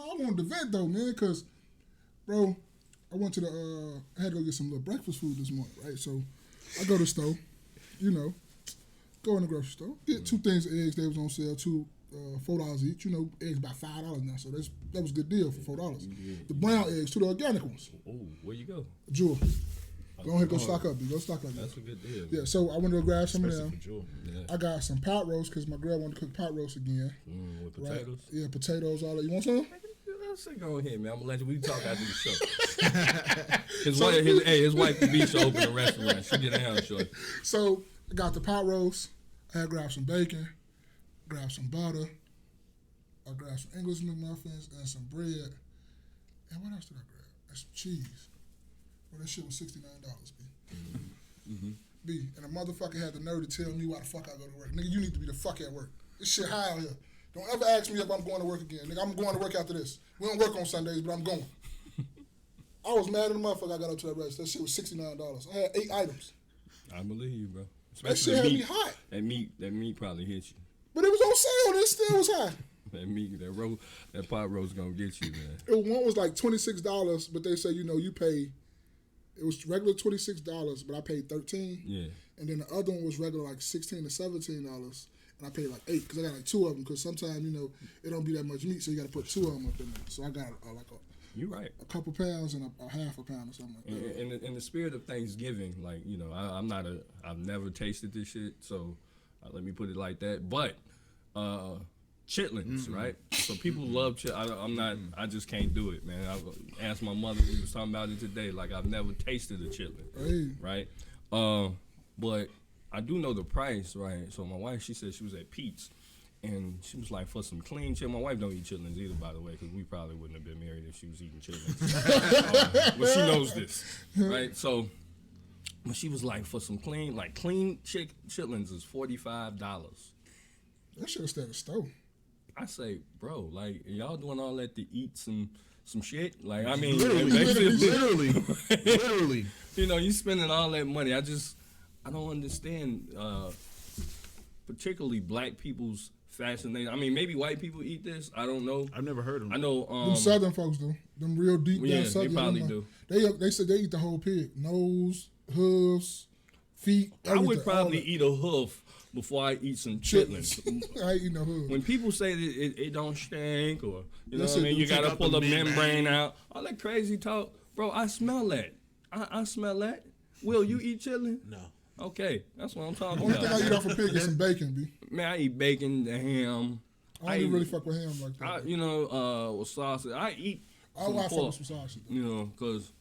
I wanted to vent though, man, because, bro, I went to I had to go get some little breakfast food this morning, right? So I go to the store, go in the grocery store, get 2 things of eggs. They was on sale, $4 each. Eggs about $5 now, so that was a good deal for $4. Yeah. The brown eggs, 2 the organic ones. Oh, where you go? Jewel. Go ahead, go stock up, B. Go stock up. That's a good deal. Yeah, so I went to go grab some of Especially them. for Jewel. Yeah. I got some pot roast because my girl wanted to cook pot roast again. With potatoes? Right? Yeah, potatoes, all that. You want some? Let's go ahead, man. I'm gonna let you. We talk after the show. His wife could be open a restaurant. She get a house short. So I got the pot roast. I had grabbed some bacon, grabbed some butter. I grabbed some English McMuffins and some bread. And what else did I grab? And some cheese. Well, that shit was $69, B. Mm-hmm. B, and a motherfucker had the nerve to tell me why the fuck I go to work. Nigga, you need to be the fuck at work. This shit high out here. Don't ever ask me if I'm going to work again. Nigga, I'm going to work after this. We don't work on Sundays, but I'm going. I was mad at the motherfucker I got up to that register. That shit was $69. I had 8 items. I believe you, bro. Especially that shit had me hot. That meat probably hit you. But it was on sale and it still was high. That meat, that pot roast gonna get you, man. One was like $26, but they say, you pay, it was regular $26, but I paid $13. Yeah. And then the other one was regular like $16 to $17, and I paid like $8 because I got like 2 of them. Because sometimes it don't be that much meat, so you got to put 2 of them up in there. So I got you're right, a couple pounds and a half a pound or something like that. In the spirit of Thanksgiving, like I've never tasted this shit, so let me put it like that. But chitlins, right? So people love I just can't do it, man. I asked my mother, we was talking about it today. Like I've never tasted a chitlin, right? But I do know the price, right? So my wife, she said she was at Pete's, and she was like, for some clean chitlins. My wife don't eat chitlins either, by the way, because we probably wouldn't have been married if she was eating chitlins. But she knows this, right? So, but she was like, for some clean chitlins is $45. That should have stayed at the stove. I say, bro, like, y'all doing all that to eat some shit? Like, I mean, literally. You spending all that money. I don't understand, particularly black people's fascination. I mean, maybe white people eat this. I don't know. I've never heard of them. I know. Them Southern folks do. Them real deep down Southern. They probably do. They said they eat the whole pig. Nose, hooves, feet, everything. I would probably eat a hoof before I eat some chitlins. I eat no hoof. When people say that it don't stink, or what I mean, you gotta pull the membrane out, all that crazy talk, bro. I smell that. I smell that. Will you eat chitlin? No. Okay, that's what I'm talking Only about. thing I eat off a pig is some bacon, B. Man, I eat bacon, the ham. I don't even really fuck with ham like that. With sausage. I eat I fuck with some sausage. Because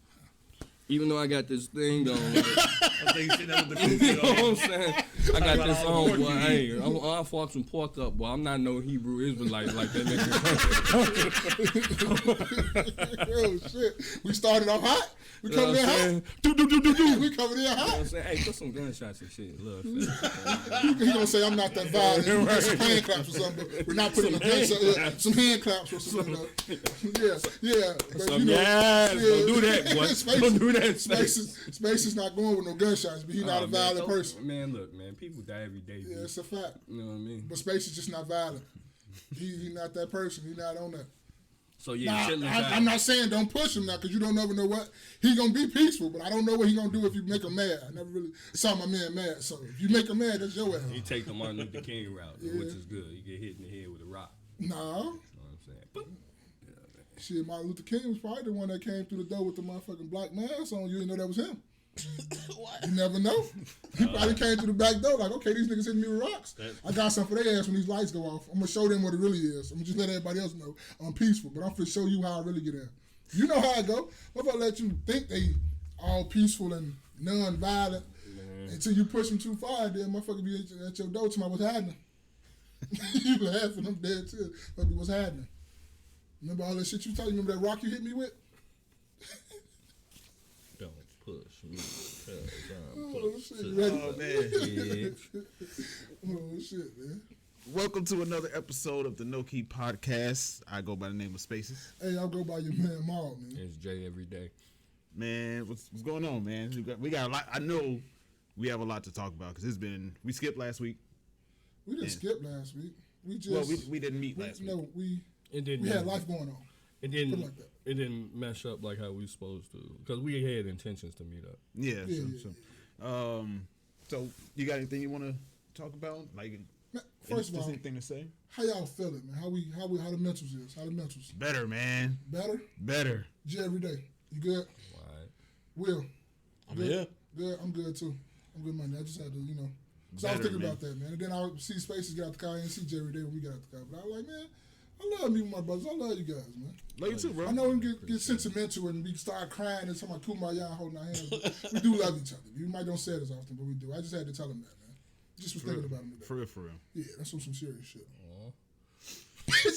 even though I got this thing going, I think you know what I'm saying? I got this on, boy. Hey, I'll fuck some pork up, boy. I'm not no Hebrew Israelite like that nigga. Oh, shit. We started off hot. We coming in hot. We coming in hot. I'm saying, hey, put some gunshots and shit. Look, he gonna say I'm not that violent. He right. Some hand claps or something. But we're not putting some hand claps or something. Yeah. But, don't do that, boy. Don't do that. Space is not going with no gunshots, but he's not a violent person. Man, look, man, people die every day. Yeah, it's a fact. You know what I mean? But Space is just not violent. He's not that person. He's not on that. So yeah, I'm not saying don't push him now, because you don't never know what he gonna be peaceful, but I don't know what he gonna do if you make him mad. I never really saw my man mad, so if you make him mad, that's your ass. He take the Martin Luther King route, which is good. He get hit in the head with a rock. No. You know what I'm saying? Shit, Martin Luther King was probably the one that came through the door with the motherfucking black mask on. You didn't know that was him. What? You never know. He probably came through the back door like, okay, these niggas hitting me with rocks. I got something for their ass when these lights go off. I'm going to show them what it really is. I'm going to just let everybody else know I'm peaceful, but I'm going to show you how I really get in. You know how I go. I'm going to let you think they all peaceful and non-violent until you push them too far, then motherfucker be at your door to my what's happening. You laughing, I'm dead too. What's happening? Remember all that shit you told me? Remember that rock you hit me with? Don't push me, oh, shit, man. Oh, shit, man. Welcome to another episode of the KNoWKi podcast. I go by the name of Spaces. Hey, I'll go by your man, Maul, man. It's Jay every day. Man, what's going on, man? We got a lot. I know we have a lot to talk about because we skipped last week. We didn't skip last week. We didn't meet last week. No, we had life going on. It didn't mesh up like how we supposed to, because we had intentions to meet up. Yeah. So you got anything you want to talk about? Like, first of all, anything to say? How y'all feeling, man? How the mentals is? How the mentals? Better, man. Better. J every day. You good? All right. Will. I'm here. Good. I'm good too. I'm good, man. I just had to, because I was thinking about that, man. And then I would see Spaces get out the car. I didn't see J every day when we got out the car. But I was like, man, I love me with my brothers. I love you guys, man. Love you too, bro. I know we get sentimental and we start crying and talking about kumbaya and holding our hands. But we do love each other. We might don't say it as often, but we do. I just had to tell them that, man. Just was thinking about him today. For real. Yeah, that's some serious shit.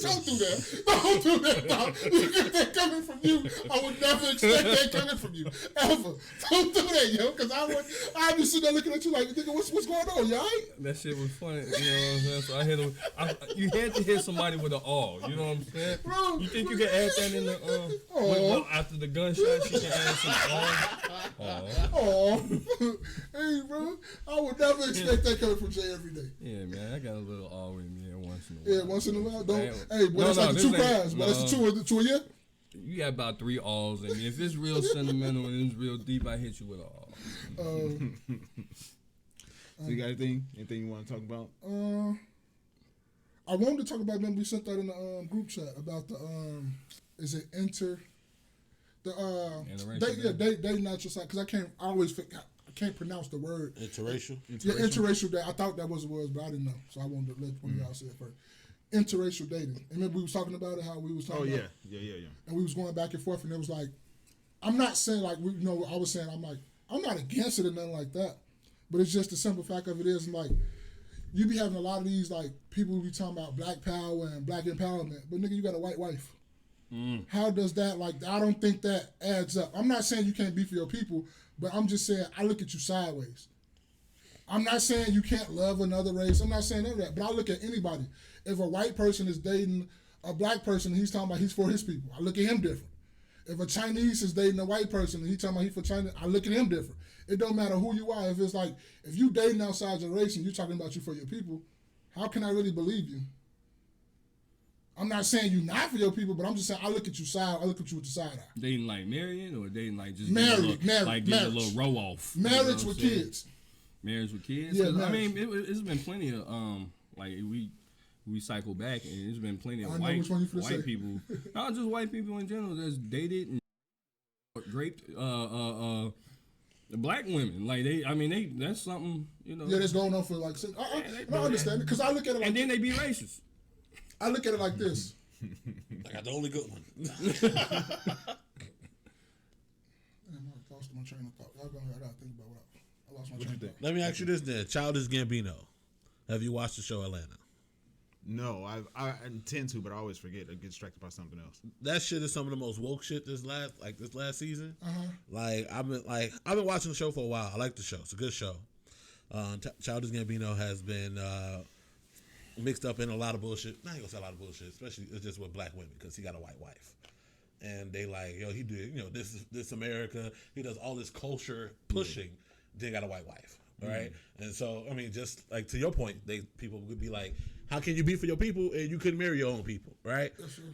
Don't do that. Don't do that, dog. You get that coming from you. I would never expect that coming from you. Ever. Don't do that, yo. Because I'd be sitting there looking at you like, nigga, what's going on, y'all right? That shit was funny. You know what I'm saying? So I hit him. You had to hit somebody with an aw. You know what I'm saying? Bro, you think you can add that in the after the gunshot, you can add some aw? Oh. Hey, bro. I would never expect that coming from Jay every day. Yeah, man. I got a little aw in me once in a while. Yeah, once in a while. Hey, but that's like the 2 cries. But that's the two a year? You got about 3 alls in me. If it's real sentimental and it's real deep, I hit you with an all. So you got anything you want to talk about? I wanted to talk about, remember we sent that in the group chat about the is it they natural side, because I can't pronounce the word. Interracial? Yeah, interracial dating. I thought that was what it was, but I didn't know. So I wanted to let one of y'all say it first. Interracial dating. And remember we was talking about it, how we was talking about it? Yeah. And we was going back and forth, and it was like, I'm not saying like, I was saying, I'm not against it or nothing like that. But it's just the simple fact of it is, like, you be having a lot of these, like, people be talking about black power and black empowerment, but nigga, you got a white wife. How does that, like, I don't think that adds up. I'm not saying you can't be for your people, but I'm just saying I look at you sideways. I'm not saying you can't love another race. I'm not saying none of that, but I look at anybody. If a white person is dating a black person and he's talking about he's for his people, I look at him different. If a Chinese is dating a white person and he's talking about he's for China, I look at him different. It don't matter who you are. If it's like, if you dating outside your race and you're talking about you for your people, how can I really believe you? I'm not saying you not for your people, but I'm just saying I look at you with the side eye. Dating like marrying or dating like just married, like getting a little row off. Marriage with kids. Marriage with kids. Yeah, I mean, it's been plenty of like we cycle back and there's been plenty of white people, not just white people in general, that's dated and raped the black women. Like that's something, Yeah, that's going on for like. I understand it because I look at it like. And then they be racist. I look at it like this. I got the only good one. Damn, I lost my train of thought. I gotta think about what I lost my train of thought. Let me ask you this then. Childish Gambino. Have you watched the show Atlanta? No, I intend to, but I always forget. I get distracted by something else. That shit is some of the most woke shit this last season. Like I've been watching the show for a while. I like the show. It's a good show. Childish Gambino has been mixed up in a lot of bullshit. Not gonna say a lot of bullshit, especially it's just with black women because he got a white wife, and they like he did this America. He does all this culture pushing. Then got a white wife, right? And so I mean, just like to your point, people would be like, how can you be for your people and you couldn't marry your own people, right?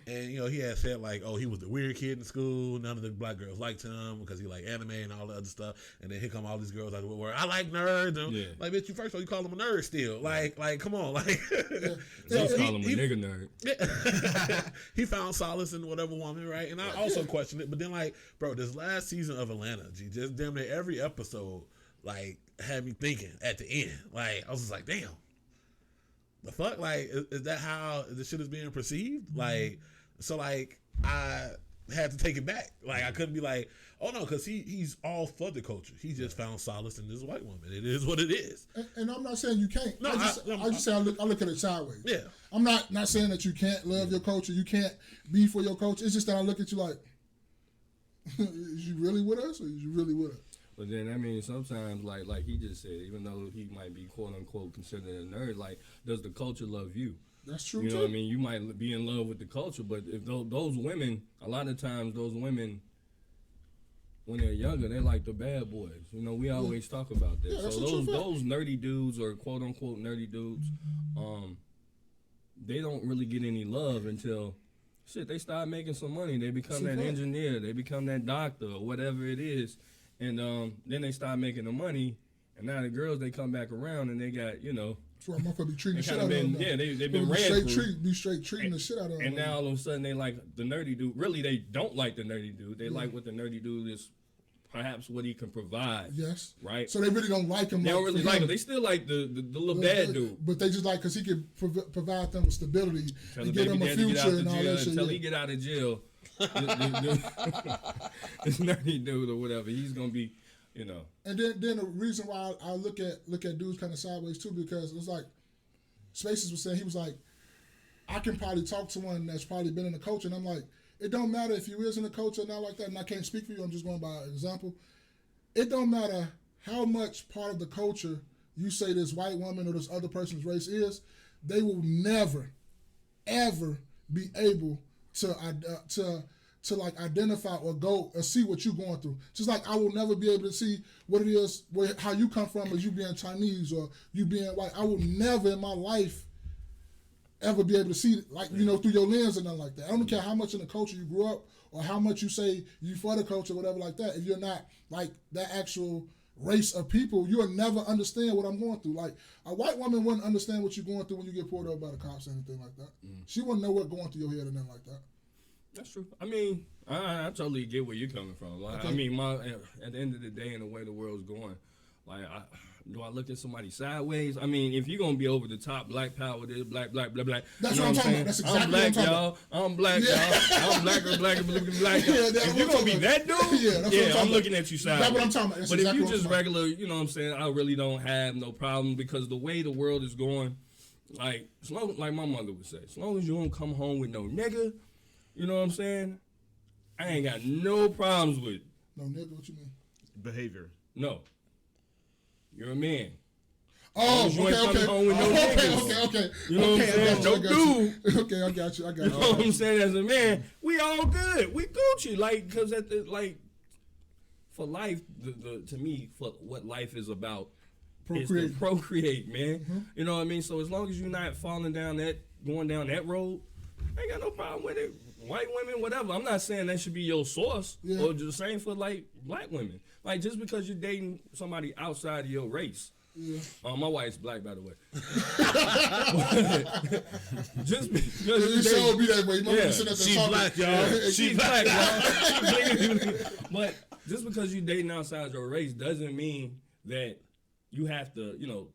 And he had said like, oh, he was the weird kid in school. None of the black girls liked him because he like anime and all the other stuff. And then here come all these girls out of the woodwork. I like nerds. And like, bitch, first of all, you call him a nerd still. Like, come on, like. Just call him a nigga nerd. Yeah. He found solace in whatever woman, right? And I also questioned it, but then like, bro, this last season of Atlanta, just damn near every episode, like, had me thinking at the end. Like, I was just like, damn. The fuck, like, is that how the shit is being perceived? Like, so like, I had to take it back. Like, I couldn't be like, oh no, because he's all for the culture. He just found solace in this white woman. It is what it is. And I'm not saying you can't. No, I just say I look at it sideways. Yeah. I'm not saying that you can't love your culture. You can't be for your culture. It's just that I look at you like, is you really with us or is you really with us? But then, I mean, sometimes, like he just said, even though he might be quote-unquote considered a nerd, like, does the culture love you? That's true, You know what I mean? You might be in love with the culture, but if those women, a lot of times those women, when they're younger, they're like the bad boys. We always talk about that. Yeah, so those nerdy dudes or quote-unquote nerdy dudes, they don't really get any love until shit, they start making some money. They become that engineer. They become that doctor or whatever it is. And then they start making the money. And now the girls, they come back around and they got, you know. That's why motherfuckers be treating the shit out of them. Yeah, they've been ran through. Be straight treating the shit out of them. And now all of a sudden they like the nerdy dude. Really, they don't like the nerdy dude. They like what the nerdy dude is, perhaps what he can provide. Yes. Right? So they really don't like him. They don't really like him. They still like the little bad dude. But they just like, because he can provide them with stability and give them a future and all that shit. Until he get out of jail, this nerdy dude or whatever, he's going to be, you know. And then the reason why I look at dudes kind of sideways too, because it's like Spaces was saying, he was like, I can probably talk to one that's probably been in the culture, and I'm like, it don't matter if you is in the culture or not like that, and I can't speak for you, I'm just going by example. It don't matter how much part of the culture you say this white woman or this other person's race is, they will never, ever be able to like identify or go or see what you're going through. Just like I will never be able to see what it is, how you come from as you being Chinese or you being white. I will never in my life ever be able to see, like, you know, through your lens or nothing like that. I don't care how much in the culture you grew up or how much you say you for the culture or whatever like that. If you're not like that actual race of people, you'll never understand what I'm going through. Like, a white woman wouldn't understand what you're going through when you get pulled over by the cops or anything like that. She wouldn't know what's going through your head or nothing like that. That's true. I mean, I totally get where you're coming from. Like, okay. I mean, at the end of the day and the way the world's going, like, do I look at somebody sideways? I mean, if you're going to be over the top, black power, this, black, blah, blah. That's what I'm talking about. That's exactly I'm black, y'all. I'm black, y'all. I'm black, black, black. If you're going to be that dude, I'm looking at you sideways. That's what I'm talking about. But if you just regular, you know what I'm saying, I really don't have no problem, because the way the world is going, like, like my mother would say, as long as you don't come home with no nigga, you know what I'm saying, I ain't got no problems with it. No nigga, what you mean? Behavior. No. You're a man. Oh, you ain't coming home with no niggas. Okay. You know what I'm saying? No dude. Okay, I got you. You know what I'm saying? As a man, we all good. We Gucci. Like, because for life, to me, for what life is about, is to procreate, man. Mm-hmm. You know what I mean? So as long as you're not going down that road, I ain't got no problem with it. White women, whatever. I'm not saying that should be your source, or the same for like black women. Like, just because you're dating somebody outside of your race. Yeah. My wife's black, by the way. Just because you should be that way. She's black, y'all. She's black, y'all. But just because you're dating outside your race doesn't mean that you have to, you know,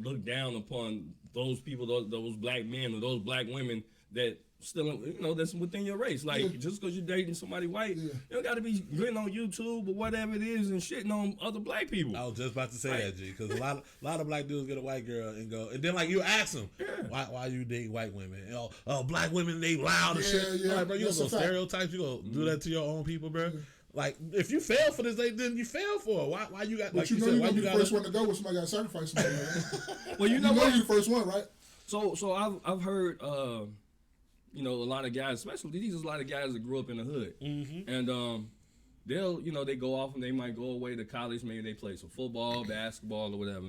look down upon those people, those black men or those black women that still, you know, that's within your race. Like, just because you're dating somebody white, you don't got to be getting on YouTube or whatever it is and shitting on other black people. I was just about to say that, G, because a lot of black dudes get a white girl and go, and then like you ask them, why you date white women? You know, black women, they loud and shit. Yeah. Like, bro, you gonna stereotypes? You gonna do that to your own people, bro? Like, if you fail for this, then you fail for it. Why you got? But like you know, you're gonna be the first one to go when somebody got sacrificed. Well, you know you're the first one, right? So I've heard. You know, a lot of guys, especially these are a lot of guys that grew up in the hood. Mm-hmm. And they'll, you know, they go off and they might go away to college. Maybe they play some football, basketball, or whatever.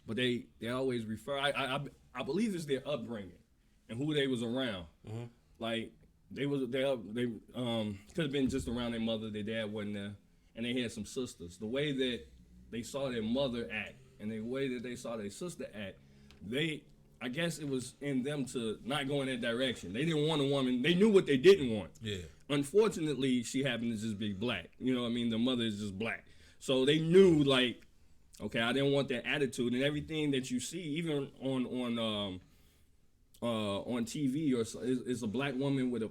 But they always refer, I believe it's their upbringing and who they was around. Mm-hmm. Like, they could have been just around their mother, their dad wasn't there, and they had some sisters. The way that they saw their mother act and the way that they saw their sister act, I guess it was in them to not go in that direction. They didn't want a woman. They knew what they didn't want. Yeah. Unfortunately, she happened to just be black. You know what I mean? The mother is just black. So they knew, like, okay, I didn't want that attitude. And everything that you see, even on TV, is a black woman with a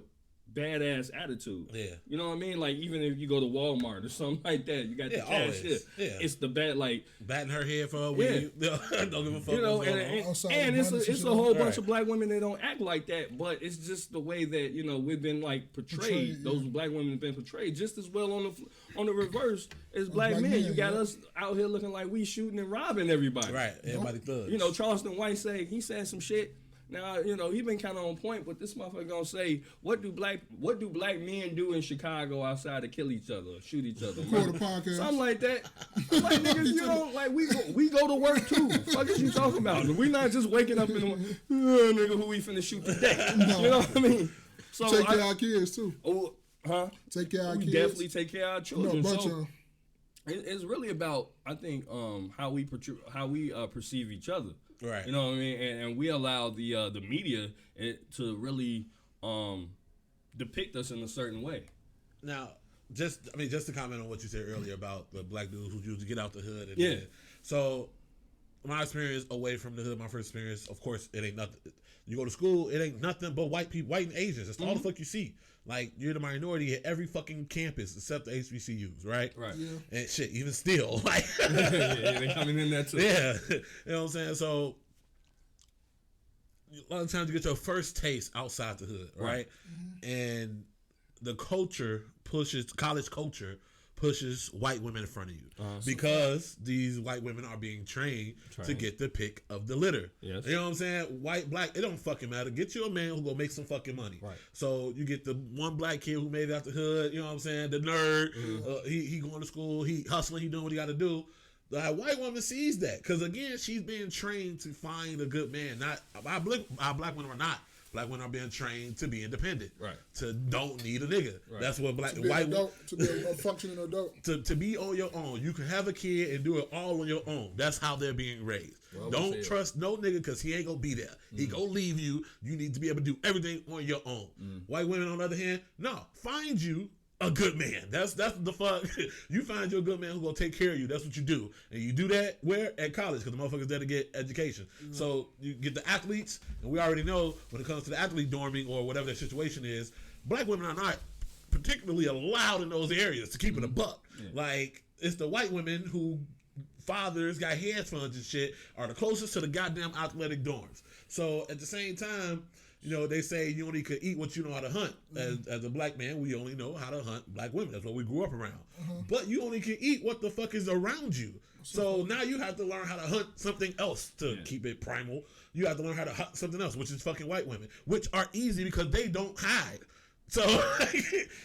badass attitude. Yeah. You know what I mean? Like, even if you go to Walmart or something like that, you got the cashier. Yeah. It's the bad, like, batting her head for her. Don't give a fuck. You know, and it's a whole bunch of black women that don't act like that, but it's just the way that, you know, we've been like portrayed. Those black women have been portrayed just as well on the reverse as black men. You got us out here looking like we shooting and robbing everybody. Right. Everybody thugs. You know, Charleston White said some shit. Now, you know, he been kind of on point, but this motherfucker gonna say, what do black men do in Chicago outside to kill each other, or shoot each other? Something like that. Like, niggas, you know, like, we go to work too. Fuck is you talking about? We not just waking up and nigga, who we finna shoot today? No. You know what I mean? So take care of our kids too. Oh, huh? Take care of our we kids. definitely take care of our children. No, So it's really about, I think, how we perceive each other. Right. You know what I mean? And we allow the media to really depict us in a certain way. Now, just to comment on what you said earlier about the black dudes who used to get out the hood. And Yeah. So my experience away from the hood, my first experience, of course, it ain't nothing. You go to school, it ain't nothing but white people, white and Asians. That's all the fuck you see. Like, you're the minority at every fucking campus except the HBCUs, right? Right. Yeah. And shit, even still, like, yeah, they coming in there too. yeah, you know what I'm saying. So a lot of times you get your first taste outside the hood, right? And the culture college culture pushes white women in front of you because these white women are being trained to get the pick of the litter. Yes. You know what I'm saying? White, black, it don't fucking matter. Get you a man who gonna make some fucking money. Right. So you get the one black kid who made it out the hood, you know what I'm saying? The nerd, he going to school, he hustling, he doing what he got to do. The white woman sees that because, again, she's being trained to find a good man. Not our black women are not. Black women are being trained to be independent. Right. To don't need a nigga. Right. That's what to be a functioning adult. To be on your own. You can have a kid and do it all on your own. That's how they're being raised. Well, don't trust no nigga because he ain't gonna be there. He gonna leave you. You need to be able to do everything on your own. White women, on the other hand, no. Find you a good man. That's the fuck. You find you a good man who's gonna take care of you. That's what you do. And you do that where? At college, because the motherfuckers there to get education. So you get the athletes, and we already know when it comes to the athlete dorming or whatever their situation is, black women are not particularly allowed in those areas, to keep it a buck. Like, it's the white women who fathers got hedge funds and shit are the closest to the goddamn athletic dorms. So at the same time, you know, they say you only could eat what you know how to hunt. As a black man, we only know how to hunt black women. That's what we grew up around. But you only can eat what the fuck is around you. So now you have to learn how to hunt something else to keep it primal. You have to learn how to hunt something else, which is fucking white women, which are easy because they don't hide. So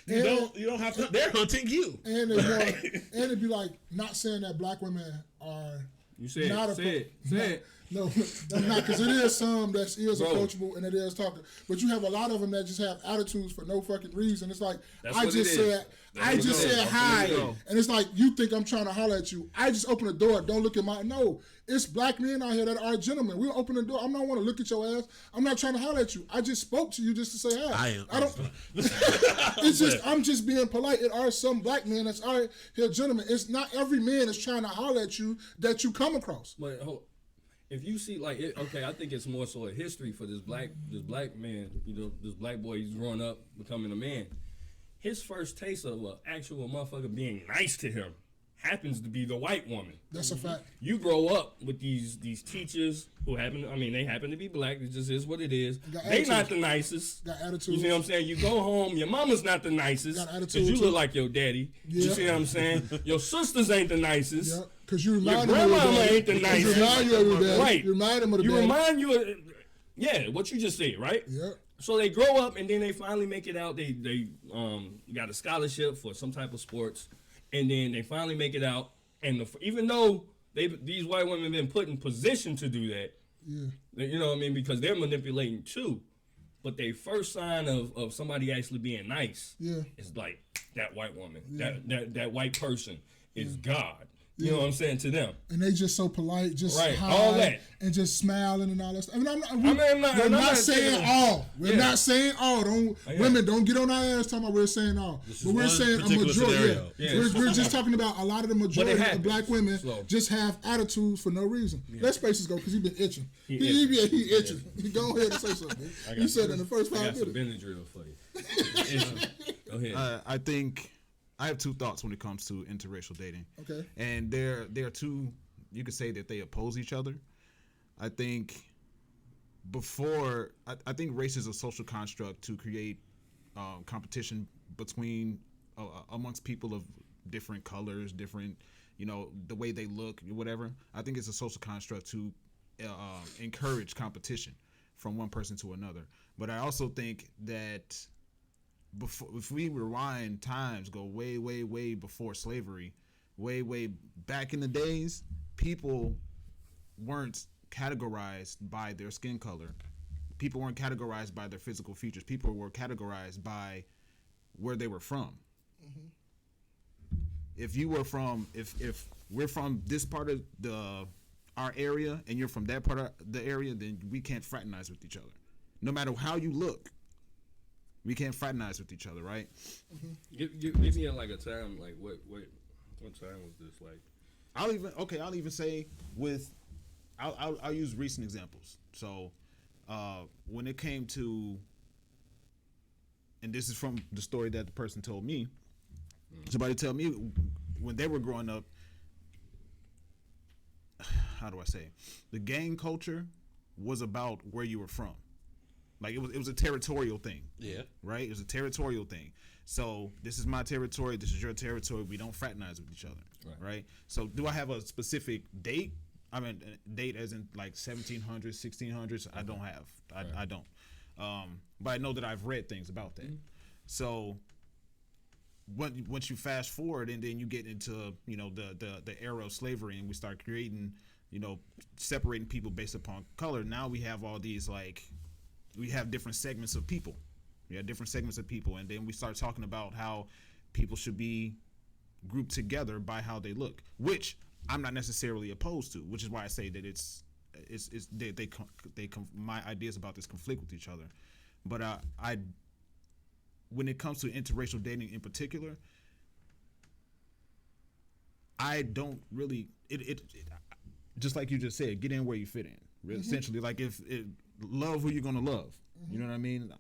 you don't have to. They're hunting you. And it'd be like, not saying that black women are. You said not say it. No, I'm not, because it is some that is approachable and it is talking. But you have a lot of them that just have attitudes for no fucking reason. It's like, I just said hi. And it's like, you think I'm trying to holler at you. I just open the door. Don't look at my... No, it's black men out here that are gentlemen. We'll open the door. I'm not want to look at your ass. I'm not trying to holler at you. I just spoke to you just to say hi. I don't... It's just, I'm just being polite. It are some black men that's out here gentlemen. It's not every man that's trying to holler at you that you come across. But hold on. If you see, like, I think it's more so a history for this black man, you know, this black boy, he's growing up, becoming a man. His first taste of an actual motherfucker being nice to him happens to be the white woman. That's a fact. You grow up with these teachers who they happen to be black. It just is what it is. They not the nicest. Got attitudes. You see what I'm saying? You go home, your mama's not the nicest. Got attitudes. Because you look like your daddy. Yeah. You see what I'm saying? Your sisters ain't the nicest. Yeah. Because you remind your grandmama ain't the nicest. You remind you of your dad. Right. You remind him of the You dad. remind you of, what you just said, right? Yeah. So they grow up and then they finally make it out. They got a scholarship for some type of sports, and then they finally make it out. And even though these white women have been put in position to do that, you know what I mean, because they're manipulating too. But their first sign of somebody actually being nice is like that white woman, that white person is God. You know what I'm saying, to them. And they just so polite, just right, hi, all that. And just smiling and all that stuff. I mean, we're not saying all. We're not saying all. Women, don't get on our ass talking about we're saying all. But we're saying a majority. We're just talking about a lot of the majority of black women just have attitudes for no reason. Let Spaces go, because he been itching. He itching. Go ahead and say something. You said in the first 5 minutes. I got some Benadryl for you. Go ahead. I think... I have two thoughts when it comes to interracial dating. Okay. And they're two, you could say that they oppose each other. I think I think race is a social construct to create competition between, amongst people of different colors, different, the way they look, whatever. I think it's a social construct to encourage competition from one person to another. But I also think that if we rewind times, go way, way, way before slavery, way, way back in the days, people weren't categorized by their skin color people weren't categorized by their physical features. People were categorized by where they were from. Mm-hmm. If we're from this part of our area and you're from that part of the area, then we can't fraternize with each other. No matter how you look, we can't fraternize with each other, right? Mm-hmm. Give me like a time, like what time was this? Like, I'll even say I'll use recent examples. So, when it came to, and this is from the story that the person told me. Somebody tell me when they were growing up, how do I say? The gang culture was about where you were from. Like it was a territorial thing. Yeah. Right? It was a territorial thing. So this is my territory, this is your territory. We don't fraternize with each other. Right? So do I have a specific date? I mean, date as in like 1700s, 1600s? I don't have. I don't. But I know that I've read things about that. Mm-hmm. So once you fast forward and then you get into, you know, the era of slavery and we start creating, you know, separating people based upon color. Now we have all these, like, we have different segments of people. We have different segments of people. And then we start talking about how people should be grouped together by how they look, which I'm not necessarily opposed to, which is why I say that my ideas about this conflict with each other. But when it comes to interracial dating in particular, I don't really it just like you just said, get in where you fit in. Really, mm-hmm. Essentially, like if love who you're gonna love. Mm-hmm. You know what I mean?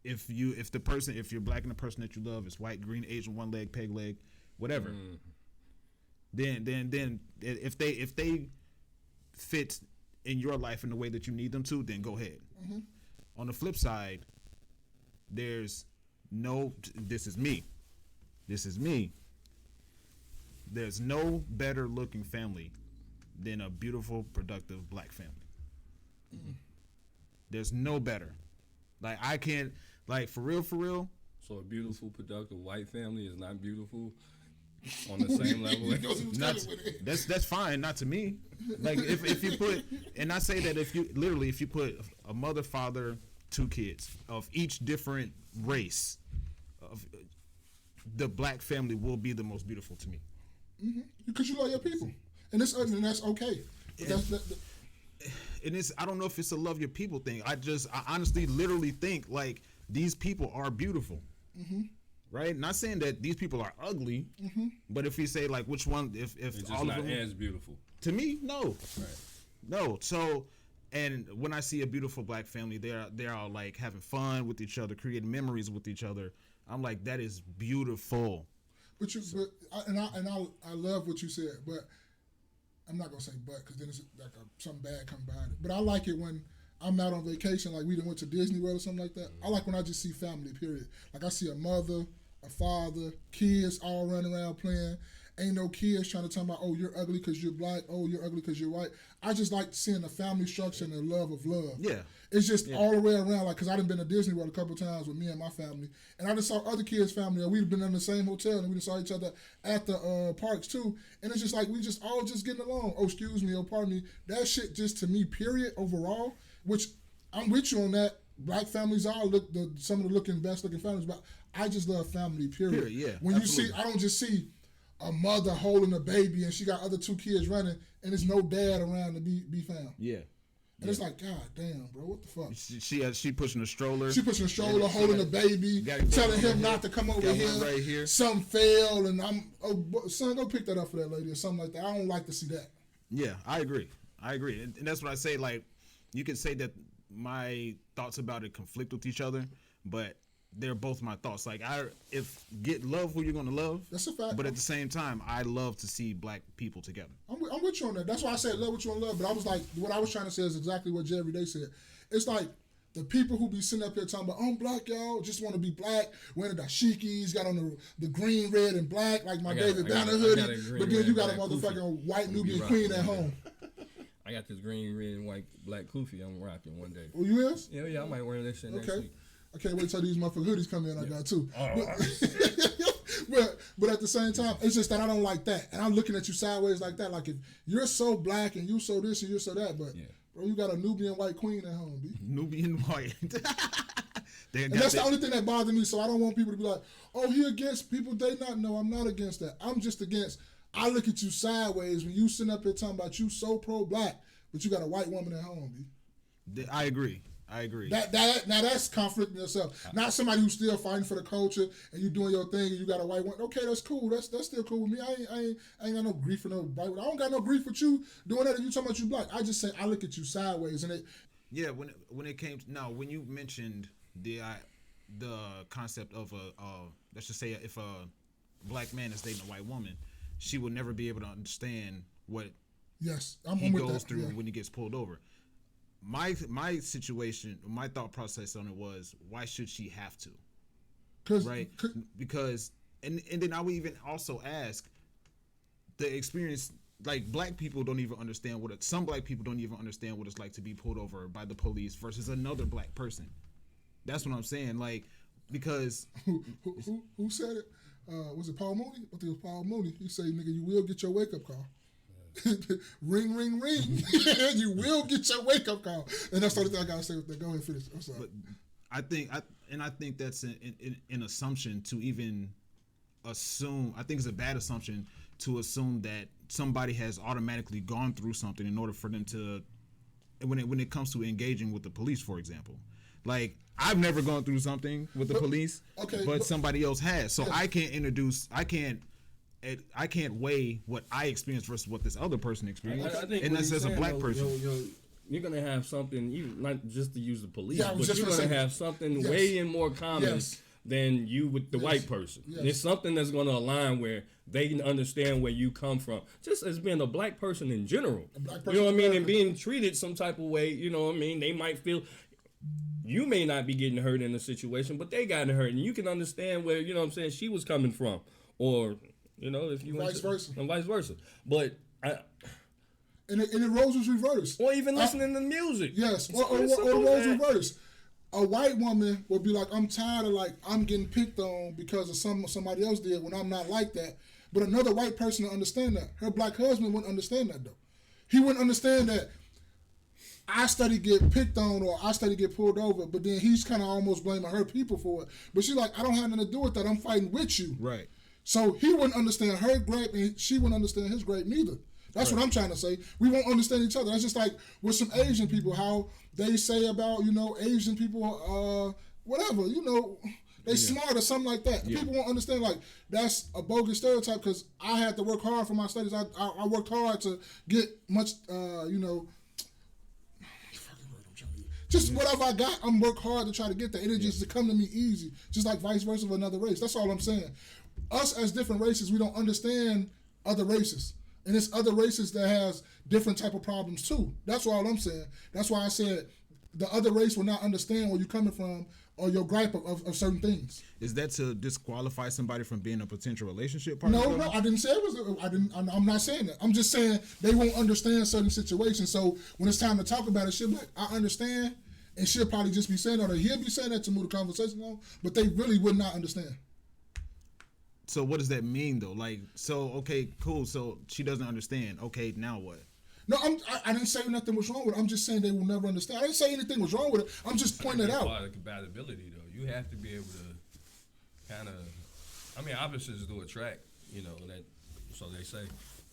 If you're black and the person that you love is white, green, Asian, one leg, peg leg, whatever. Then if they fit in your life in the way that you need them to, then go ahead. Mm-hmm. On the flip side, this is me. There's no better looking family than a beautiful, productive black family. Mm-hmm. There's no better. Like I can't, like for real. So a beautiful, productive white family is not beautiful on the same level. That's fine, not to me. Like if you put, and I say that if you put a mother, father, 2 kids of each different race, the black family will be the most beautiful to me. Mm-hmm. Because you love your people, and that's okay. And I don't know if it's a love your people thing. I honestly, literally think like these people are beautiful, mm-hmm. right? Not saying that these people are ugly, mm-hmm. but if you say like which one, if it's just all not of them as beautiful to me, no, right. No. So. And when I see a beautiful black family, they're all like having fun with each other, creating memories with each other. I'm like, that is beautiful. I love what you said, but I'm not gonna say but because then it's like something bad come behind it. But I like it when I'm out on vacation, like we done went to Disney World or something like that. I like when I just see family. Period. Like I see a mother, a father, kids all running around playing. Ain't no kids trying to tell me, oh, you're ugly because you're black. Oh, you're ugly because you're white. I just like seeing the family structure and the love of love. Yeah. It's just all the way around. Like, because I done been to Disney World a couple of times with me and my family. And I just saw other kids' family. We've been in the same hotel and we just saw each other at the parks too. And it's just like we just all just getting along. Oh, excuse me. Oh, pardon me. That shit just to me, period, overall, which I'm with you on that. Black families are some of the best looking families. But I just love family, period. Yeah. When absolutely. I don't just see a mother holding a baby and she got other 2 kids running and there's no dad around to be found. Yeah. And it's like, God damn, bro, what the fuck? She pushing a stroller. She pushing a stroller, holding a baby, telling him not to come over here. Right here. Something failed, and son, go pick that up for that lady or something like that. I don't like to see that. Yeah, I agree. And that's what I say. Like, you can say that my thoughts about it conflict with each other, but they're both my thoughts. Like love who you're gonna love. That's a fact. But at the same time, I love to see black people together. I'm with you on that. That's why I said love what you want to love. But I was like, what I was trying to say is exactly what Jay Everyday said. It's like the people who be sitting up here talking about, I'm black, y'all, just want to be black, wearing the dashikis, got on the green, red, and black, like my David Banner hoodie. But then you got a motherfucking white Nubian queen at home. I got this green, red, and white, black kufi I'm rocking one day. Oh, you is? Yeah, I might wear this shit next week. I can't wait till these motherfucking hoodies come in. I got too. Oh. But at the same time, it's just that I don't like that. And I'm looking at you sideways like that. Like if you're so black and you so this and you're so that, but Bro, you got a Nubian white queen at home, B. Nubian white. And that's the only thing that bothers me. So I don't want people to be like, "Oh, he against people they not." No, I'm not against that. I'm just against. I look at you sideways when you sitting up here talking about you so pro-black, but you got a white woman at home, B. I agree. Now that's conflicting yourself. Not somebody who's still fighting for the culture and you doing your thing and you got a white one. Okay, that's cool. That's still cool with me. I ain't got no grief for no white. I don't got no grief with you doing that. If you talking about you black, I just say I look at you sideways and it. Yeah, when it came when you mentioned the concept of let's just say if a black man is dating a white woman, she will never be able to understand what he goes through when he gets pulled over. My situation, my thought process on it was, why should she have to? Because and then I would even also ask the experience. Like black people don't even understand some black people don't even understand what it's like to be pulled over by the police versus another black person. That's what I'm saying. Like because who said it? Was it Paul Mooney? I think it was Paul Mooney. He said, "Nigga, you will get your wake up call." Ring, ring, ring. You will get your wake up call. And that's the only thing I gotta say with that. Go ahead and finish. I'm sorry. But I think that's an assumption to even assume. I think it's a bad assumption to assume that somebody has automatically gone through something in order for them to, when it comes to engaging with the police, for example. Like I've never gone through something with the police, but somebody else has. So I can't weigh what I experienced versus what this other person experienced. I think and that's as a black person. You're going to have something, not just to use the police, but you're going to have something way in more common than you with the white person. It's something that's going to align where they can understand where you come from. Just as being a black person in general. You know what I mean? And being treated some type of way, you know what I mean? They might feel... You may not be getting hurt in a situation, but they got hurt. And you can understand where, you know what I'm saying, she was coming from. Or... You know, if you vice versa. But and the roles was reversed. Or even listening to music. Yes. Or the roles reversed. A white woman would be like, I'm tired of I'm getting picked on because of somebody else did when I'm not like that. But another white person would understand that. Her black husband wouldn't understand that though. He wouldn't understand that I study get picked on or I study get pulled over, but then he's kind of almost blaming her people for it. But she's like, I don't have nothing to do with that. I'm fighting with you. Right. So he wouldn't understand her gripe, and she wouldn't understand his gripe neither. That's what I'm trying to say. We won't understand each other. That's just like with some Asian people, how they say about, Asian people, whatever, they smart or something like that. Yeah. People won't understand, that's a bogus stereotype because I had to work hard for my studies. I worked hard to get much, just whatever I got, I'm work hard to try to get that. It just to come to me easy, just like vice versa of another race. That's all I'm saying. Us as different races, we don't understand other races. And it's other races that has different type of problems too. That's all I'm saying. That's why I said the other race will not understand where you're coming from or your gripe of certain things. Is that to disqualify somebody from being a potential relationship partner? No, I didn't say it was. I'm not saying that. I'm just saying they won't understand certain situations. So when it's time to talk about it, she'll be like, I understand. And she'll probably just be saying that, or he'll be saying that to move the conversation on, but they really would not understand. So what does that mean though? Okay, cool. So she doesn't understand. Okay, now what? No, I didn't say nothing was wrong with it. I'm just saying they will never understand. I didn't say anything was wrong with it. I'm just pointing it out. Part of compatibility though. You have to be able to kind of, opposites do attract, that, so they say.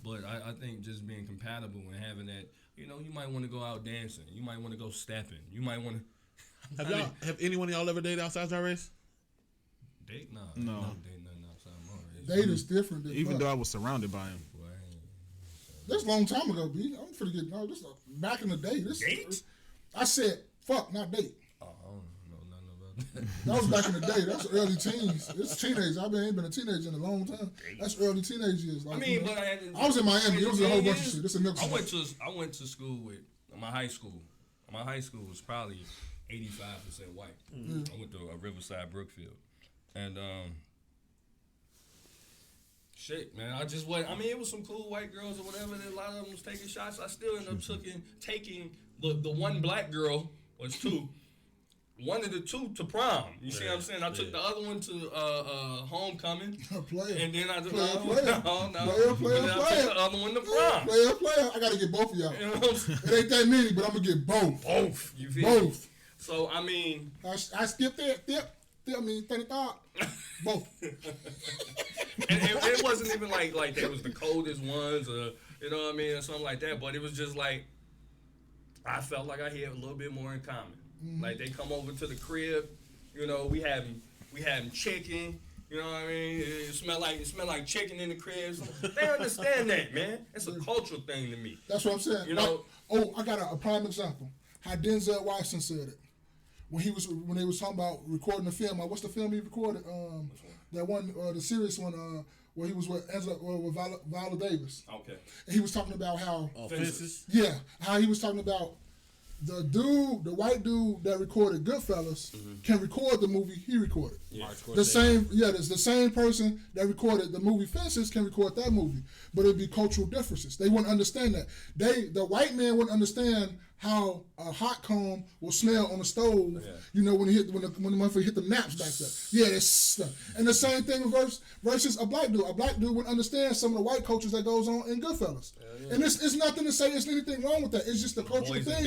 But I think just being compatible and having that, you might want to go out dancing. You might want to go stepping. You might want to. Have anyone of y'all ever dated outside our race? Date? No. No. Date nothing outside my race. Date is different than even though I was surrounded by him. That's a long time ago, B. I'm finna get this back in the day. Date? I said fuck, not date. Oh, I don't know nothing about that. That was back in the day. That's early teens. It's teenage. I ain't been a teenager in a long time. That's early teenage years. But I was in Miami. It was a whole bunch of shit. This is milk. I went to school with my high school. My high school was probably 85% white. I went to Riverside, Brookfield, and shit, man. It was some cool white girls or whatever. And a lot of them was taking shots. I still ended up taking the one black girl, was two, one of the two to prom. You see what I'm saying? I took the other one to homecoming. And then I took the other one. I took the other one to prom. Player. I gotta get both of y'all. You know what I'm saying? It ain't that many, but I'm gonna get both. Both. You feel both. Me? So I mean, I skipped it. I mean, 30,000. Both. And it wasn't even like they was the coldest ones, or you know what I mean, or something like that. But it was just like I felt like I had a little bit more in common. Mm-hmm. Like they come over to the crib, you know, we having chicken. You know what I mean? It smell like chicken in the crib. They understand that, man. It's a cultural thing to me. That's what I'm saying. You know. I got a prime example. How Denzel Washington said it when they was talking about recording the film. What's the film he recorded? That one, the serious one, where he was with Viola Davis. Okay. And he was talking about how Fences. Yeah, how he was talking about the white dude that recorded Goodfellas can record the movie he recorded. Yeah. The same person that recorded the movie Fences can record that movie, but it'd be cultural differences. They wouldn't understand that. The white man wouldn't understand how a hot comb will smell on the stove. Yeah. You know when the motherfucker hit the naps back there. Yeah, that's stuff. And the same thing versus a black dude. A black dude would understand some of the white cultures that goes on in Goodfellas. Yeah. And it's nothing to say there's anything wrong with that. It's just a cultural thing.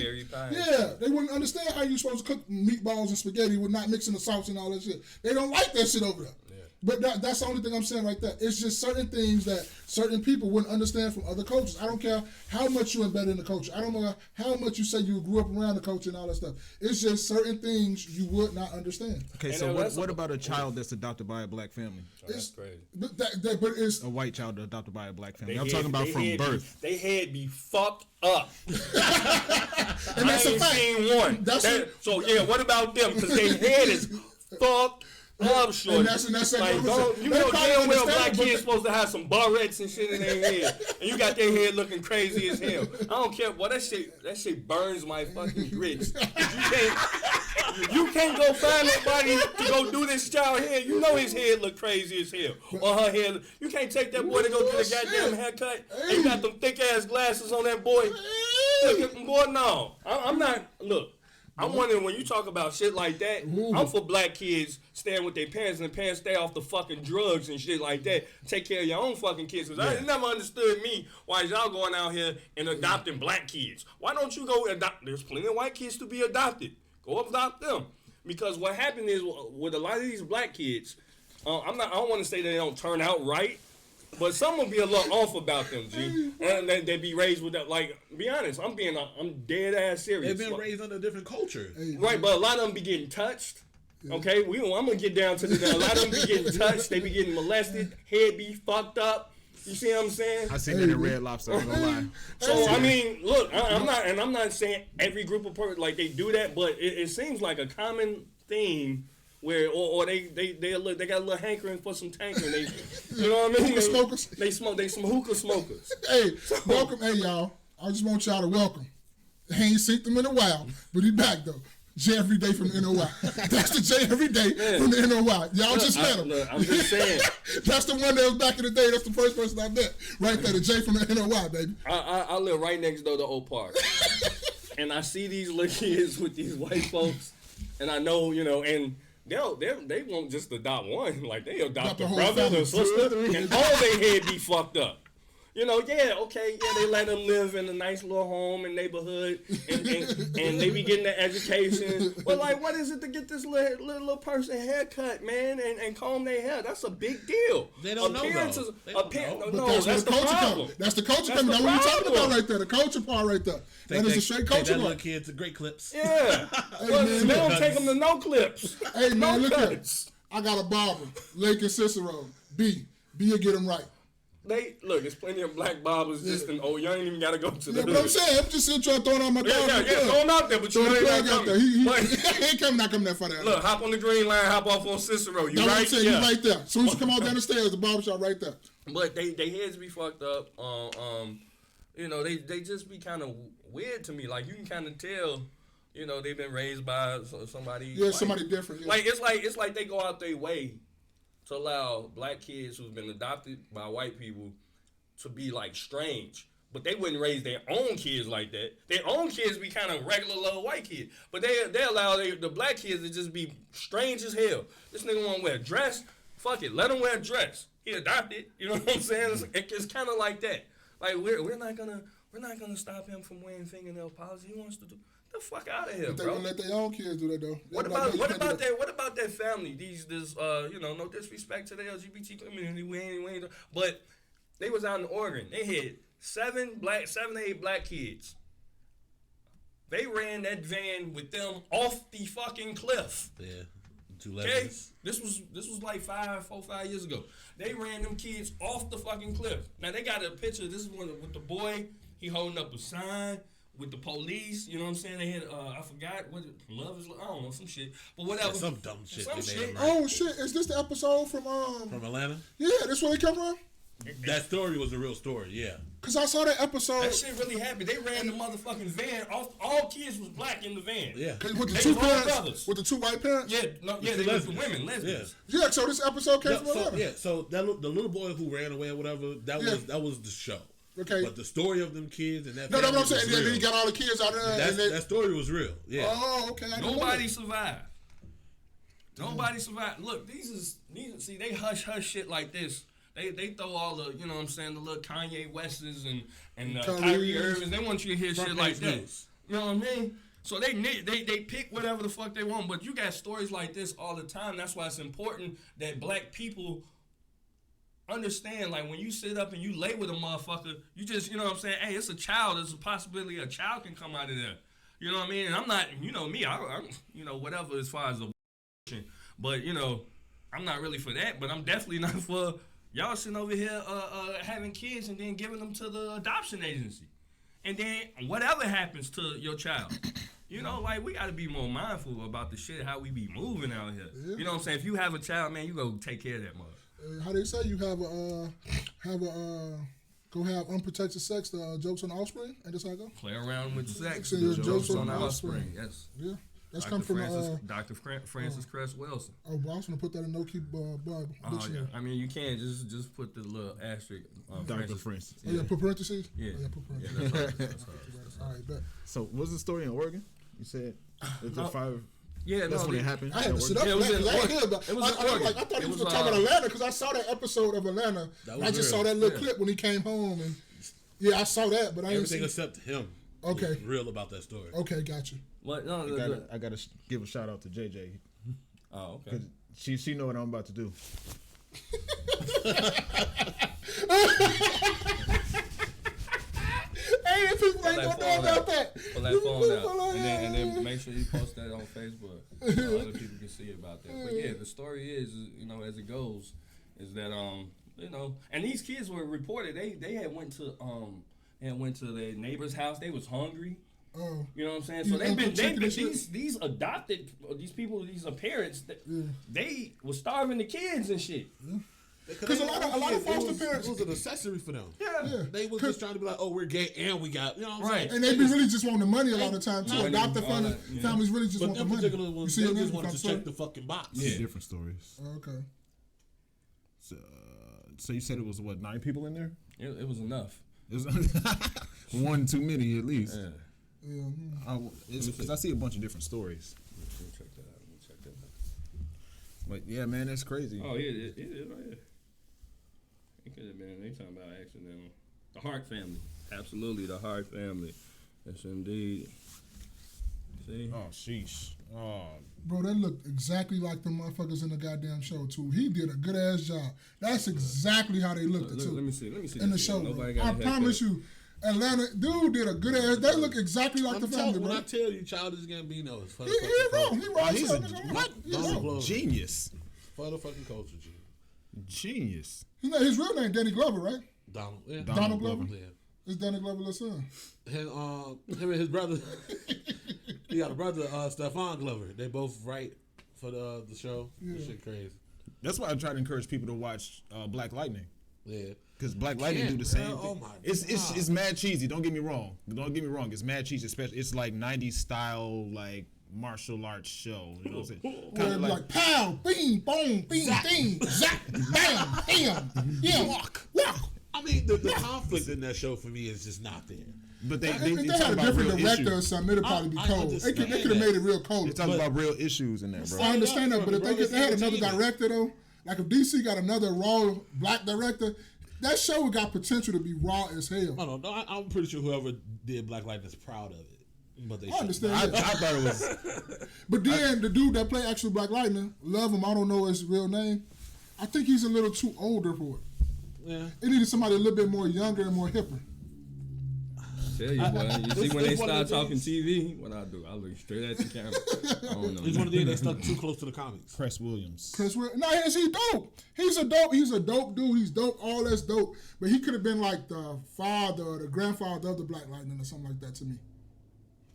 Yeah, they wouldn't understand how you're supposed to cook meatballs and spaghetti with not mixing the sauce and all that shit. They don't like that shit over there. Yeah. But that's the only thing I'm saying right there. It's just certain things that certain people wouldn't understand from other cultures. I don't care how much you embed in the culture. I don't know how much you say you grew up around the culture and all that stuff. It's just certain things you would not understand. Okay, and so what about a child that's adopted by a black family? That's crazy. But it's a white child adopted by a black family. I'm talking about from birth. They had be fucked up. And that's a fact. Seen one. What about them? Because their head is fucked up, short. And that's like, you know damn well black kids supposed to have some barrettes and shit in their head, and you got their head looking crazy as hell. I don't care. Boy, that shit burns my fucking grits. You can't go find nobody to go do this child head. You know his head look crazy as hell, or her head. You can't take that boy to go get a goddamn haircut. And you got them thick ass glasses on that boy. Boy, no, I'm not. Look. I'm wondering when you talk about shit like that, I'm for black kids staying with their parents and the parents stay off the fucking drugs and shit like that. Take care of your own fucking kids. Because I never understood me why y'all going out here and adopting black kids. Why don't you go adopt? There's plenty of white kids to be adopted. Go adopt them. Because what happened is with a lot of these black kids, I don't want to say they don't turn out right. But some will be a little off about them, G. And they be raised with that. Like, be honest, I'm dead ass serious. They've been raised under a different culture. Right, but a lot of them be getting touched. Okay, I'm going to get down to a lot of them be getting touched. They be getting molested. Head be fucked up. You see what I'm saying? I seen that in Red Lobster, I'm gonna lie. So, I mean, look, I'm not saying every group of people, like, they do that, but it seems like a common theme. Where they got a little hankering for some tanker. You know what I mean? Smokers. They some hookah smokers. Hey, welcome, hey y'all. I just want y'all to welcome. He ain't seen them in a while, but he back though. J every day from the NOI. That's the J every day from the NOI. Y'all just met him. Look, I'm just saying. That's the one that was back in the day. That's the first person I met. Right there, the J from the NOI, baby. I live right next door to Oak Park, and I see these little kids with these white folks, and I know, and. They won't just adopt one. Like, they adopt a brother, a sister, and all their head be fucked up. They let them live in a nice little home and neighborhood, and they be getting the education. But, like, what is it to get this little person haircut, man, and comb their hair? That's a big deal. They don't know, though. No, that's the problem. That's the culture coming. That's what we're talking about right there, the culture part right there. That is a straight culture part. Little kids to great clips. Yeah. They don't take them to no clips. Hey, man, look here. I got a barber, Lake and Cicero. B will get them right. There's plenty of black barbers just you ain't even gotta go to the but I'm saying, I'm just trying to throw it on my dog. Throw him out there, but you ain't out there. He ain't not coming that far down. Look, hop on the green line, hop off on Cicero. You right? What I'm saying, you right there. As soon as you come out down the stairs, the barbershop right there. But they heads be fucked up. They just be kind of weird to me. Like, you can kind of tell, they've been raised by somebody. Yeah, somebody different. Yeah. Like, it's like they go out their way to allow black kids who've been adopted by white people to be, like, strange. but they wouldn't raise their own kids like that. Their own kids be kind of regular little white kids, but they allow the black kids to just be strange as hell. This nigga want to wear a dress. Fuck it, let him wear a dress. He adopted. You know what I'm saying? It's kind of like that. Like we're not gonna stop him from wearing fingernail polish. He wants to do. The fuck out of here, but they bro. gonna let their own kids do that though. What about that family? No disrespect to the LGBT community, but they was out in Oregon. They had 7 to 8 black kids. They ran that van with them off the fucking cliff. Yeah, 2 Okay, legends. this was like 4 or 5 years ago. They ran them kids off the fucking cliff. Now they got a picture. This is one with the boy. He holding up a sign with the police. You know what I'm saying? They had I forgot what love is. I don't know, some shit, but whatever. Yeah, some dumb shit. Some shit. Oh shit! Is this the episode from Atlanta? Yeah, this where they come from. That story was a real story. Yeah. Cause I saw that episode. That shit really happened. They ran the motherfucking van off. All kids was black in the van. Yeah. With the They two was all parents, brothers. with the 2 white parents. Yeah, they was the women, lesbians. Yeah. So this episode came from Atlanta. So the little boy who ran away or whatever, that was the show. Okay. But the story of them kids and that. No, that's what I'm saying. was Then real. he got all the kids out there. That story was real. Yeah. Oh, okay. Nobody survived. Nobody survived. Look, these see they hush shit like this. They throw all the, you know what I'm saying, the little Kanye Wests and Kyrie Irvings. They want you to hear shit like that. You know what I mean? So they pick whatever the fuck they want, but you got stories like this all the time. That's why it's important that black people understand, like, when you sit up and you lay with a motherfucker, you just, you know what I'm saying, hey, it's a child. There's a possibility a child can come out of there. You know what I mean? And I'm not, you know me, I'm you know, whatever as far as abortion. But, you know, I'm not really for that, but I'm definitely not for y'all sitting over here having kids and then giving them to the adoption agency. And then whatever happens to your child, you know, like, we got to be more mindful about the shit, how we be moving out here. Yeah. You know what I'm saying? If you have a child, man, you go take care of that mother. How they say you go have unprotected sex, jokes on the offspring, and that's how I go? Play around with sex, jokes on the offspring. Yes. Yeah. That's come from Dr. Francis Cress Wilson. Oh, well, I was going to put that in no-key Bible. Oh, yeah. I mean, you can't just put the little asterisk. Dr. Francis. Yeah. Oh, yeah, put parentheses? Yeah. Oh, yeah, put parentheses. Yeah, that's all right. Bet. So, what's the story in Oregon? You said it's a 5. Yeah, that's when it happened. I had to sit up for that because I ain't hear about it. I thought he was talking about Atlanta because I saw that episode of Atlanta. I just saw that little clip when he came home. And yeah, I saw that, but I didn't see everything except him. Okay. Was real about that story. Okay, got you. What? No, I gotta give a shout out to JJ. Oh, okay. She know what I'm about to do. Hey, people ain't gonna know about that. Pull that phone out, and then make sure you post that on Facebook so other people can see about that. But yeah, the story is, you know, as it goes, is that you know, and these kids were reported they had went to their neighbor's house. They was hungry. Oh. You know what I'm saying? So they've been these adopted, these people, these parents, they were starving the kids and shit. Because a lot of foster parents, it was an accessory for them. Yeah. They was just trying to be like, oh, we're gay and we got, you know what I'm saying? And they be really just wanting the money a lot of times too. Adopted families really just want the money. Particular ones, they just wanted to check the fucking box. Yeah, different stories. Okay. So you said it was what, 9 people in there? It was enough. It was one too many at least. Yeah. Because I see a bunch of different stories. Let me check that out. But yeah, man, that's crazy. Oh, it is right here. It could have been. They talking about accidental. The Hart family. Absolutely, the Hart family. Yes, indeed. See? Oh, sheesh. Oh. Bro, that looked exactly like the motherfuckers in the goddamn show, too. He did a good-ass job. That's exactly how they looked, too. Let me see. In the show, I promise you, Atlanta, dude did a good-ass... They look exactly like the family, bro. When I tell you Childish Gambino is for the fucking culture. He's a genius. For the fucking culture, G. Genius. His real name, Danny Glover, right? Donald Glover? Yeah. It's Danny Glover's son. Him and his brother... He got a brother, Stefan Glover. They both write for the show. Yeah. This shit crazy. That's why I try to encourage people to watch Black Lightning. Yeah. Because Black Lightning do the same thing. Oh my God. It's mad cheesy. Don't get me wrong. It's mad cheesy. Especially it's like 90s style like martial arts show. You know what I'm saying? Like pow, bing, boom, bing, ding, zap, bam, bam, yeah, walk. I'm mean, the conflict in that show for me is just not there. But If they had a different director or something, it'd probably be cold. They could have made it real cold. You're talking about real issues in there, bro. I understand that, but if they had another director though, like if DC got another raw black director, that show got potential to be raw as hell. I don't know. I'm pretty sure whoever did Black Lightning is proud of it. But they I understand I that. thought it was. But then the dude that played actual Black Lightning, love him. I don't know his real name. I think he's a little too older for it. Yeah. It needed somebody a little bit more younger and more hipper. Tell you, boy. You see when they start talking TV, what I do? I look straight at the camera. I don't know. It's one of the things they stuck too close to the comics. Chris Williams. No, is he dope? He's a dope dude. He's dope. All that's dope. But he could have been like the father or the grandfather of the Black Lightning or something like that to me.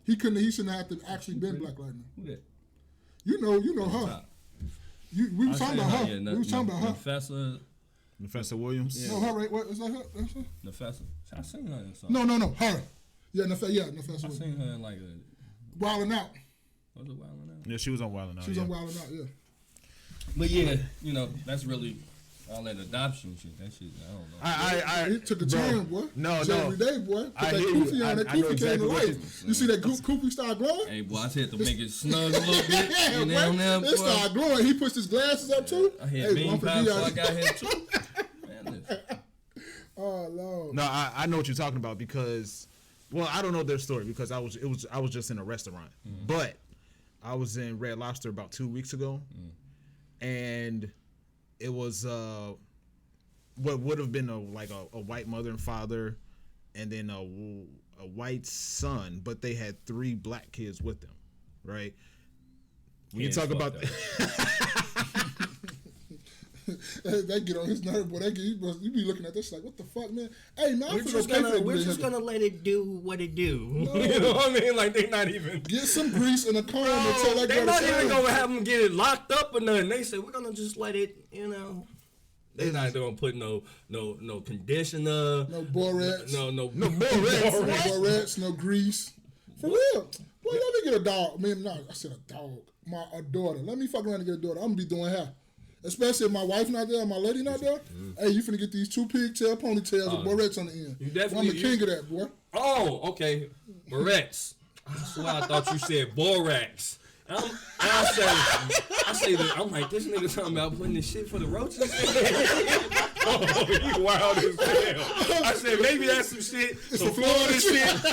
He shouldn't have to actually been Black Lightning. Who that? You know her. We was talking about her. Yeah, we was talking about her. Professor Williams. Yeah. No, her, right? What is that? Her? That's her? Nefessa. I seen her in something. No, her. Yeah, Nefessa. I seen her in like a. Wildin' Out. Was it Wildin' Out? Yeah, she was on Wildin' Out. She was on Wildin' Out. Yeah. But yeah, that's really all that adoption shit. That shit, I don't know. It took a turn, boy. No. Every day, boy. Put I that hear Koofy you. on. That I know Koofy exactly came to what life. You see that Koofy start glowing? Hey, boy, I had to make it snug a little bit. Yeah, And down there, it started glowing. He pushed his glasses up too. I had bean power, so I got here too. Man, listen. Oh Lord. No, I know what you're talking about because, well, I don't know their story because I was just in a restaurant, but I was in Red Lobster about 2 weeks ago, and it was what would have been a white mother and father, and then a white son, but they had 3 black kids with them, right? When you talk about They get on his nerve, boy. You be looking at this like, what the fuck, man? Hey, man, We're just gonna let it do what it do. No. You know what I mean? Like they not even get some grease in a comb and tell that they're girl not to even say. gonna have them get it locked up or nothing. They said we're gonna just let it, They're not gonna put no conditioner, no borax, no borax, no grease. For real, boy, let me get a dog. Man, no, I said a dog. A daughter. Let me fuck around and get a daughter. I'm gonna be doing hair. Especially if my wife not there, or my lady not there. Hey, you finna get these 2 pigtail ponytails with borax on the end. You definitely. I'm the king of that, boy. Oh, okay. Borax. That's why I thought you said borax. I say that. I'm like, this nigga talking about putting this shit for the roaches. Oh, you wild as hell. I said maybe that's some shit, some Florida shit.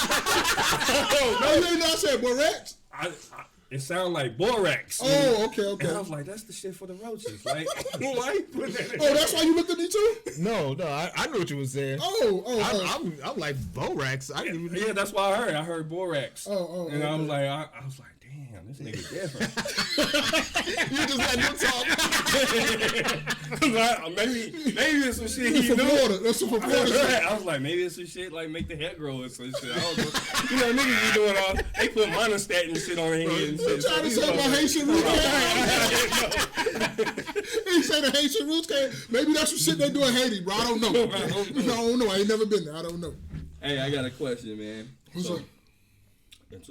No, you ain't not saying borax. It sounded like borax. Oh, okay. And I was like, that's the shit for the roaches. Like, why you put that in? Oh, that's why you looked at me too? No, I know what you were saying. I'm like borax. Yeah, that's why I heard borax. And I was like, I was like, damn, this nigga different. You just let him talk. maybe it's some shit he from knew. Florida. That's from Florida. I was like, maybe it's some shit like make the hair grow or some shit. I don't know. Niggas be doing all. They put monostat and shit on their head and shit. You trying to say my Haitian roots came? He say the Haitian roots came. Maybe that's some shit they do in Haiti, bro. I don't know. I don't know. I ain't never been there. I don't know. Hey, I got a question, man. What's up? It's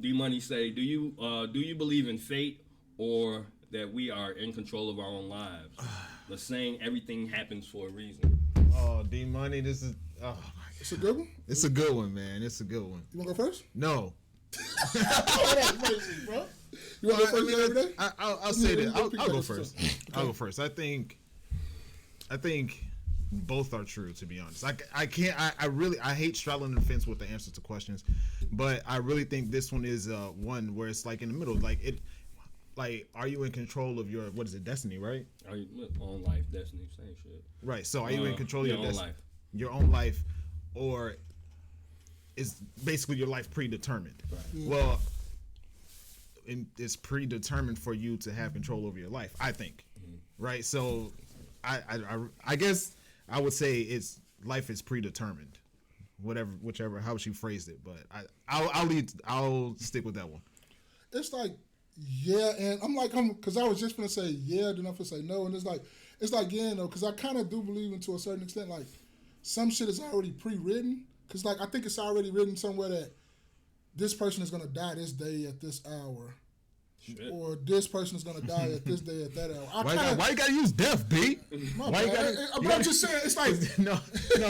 D Money say, do you believe in fate or that we are in control of our own lives? The saying everything happens for a reason. Oh, D Money, this is. Oh, it's a good one. It's a good one, man. It's a good one. You wanna go first? No. You wanna go first every day? I'll say that. I'll go first. Okay. I'll go first. I think both are true, to be honest. I hate straddling the fence with the answers to questions, but I really think this one is one where it's like in the middle. Like, are you in control of your, what is it, destiny, right? Are you own life, destiny, same shit. Right. So are you in control of your own life? Your own life, or is basically your life predetermined? Right. Well, it's predetermined for you to have control over your life, I think. Right. So I guess I would say life is predetermined, whichever how she phrased it. But I'll stick with that one. It's like, yeah, and because I was just gonna say yeah, then I'm gonna say no, and it's like yeah, no, because I kind of do believe in to a certain extent, like some shit is already pre-written, because like I think it's already written somewhere that this person is gonna die this day at this hour, Shit. Or this person is gonna die at this day at that hour. Why you gotta use death, B? Why you gotta? But I'm just saying, it's like no,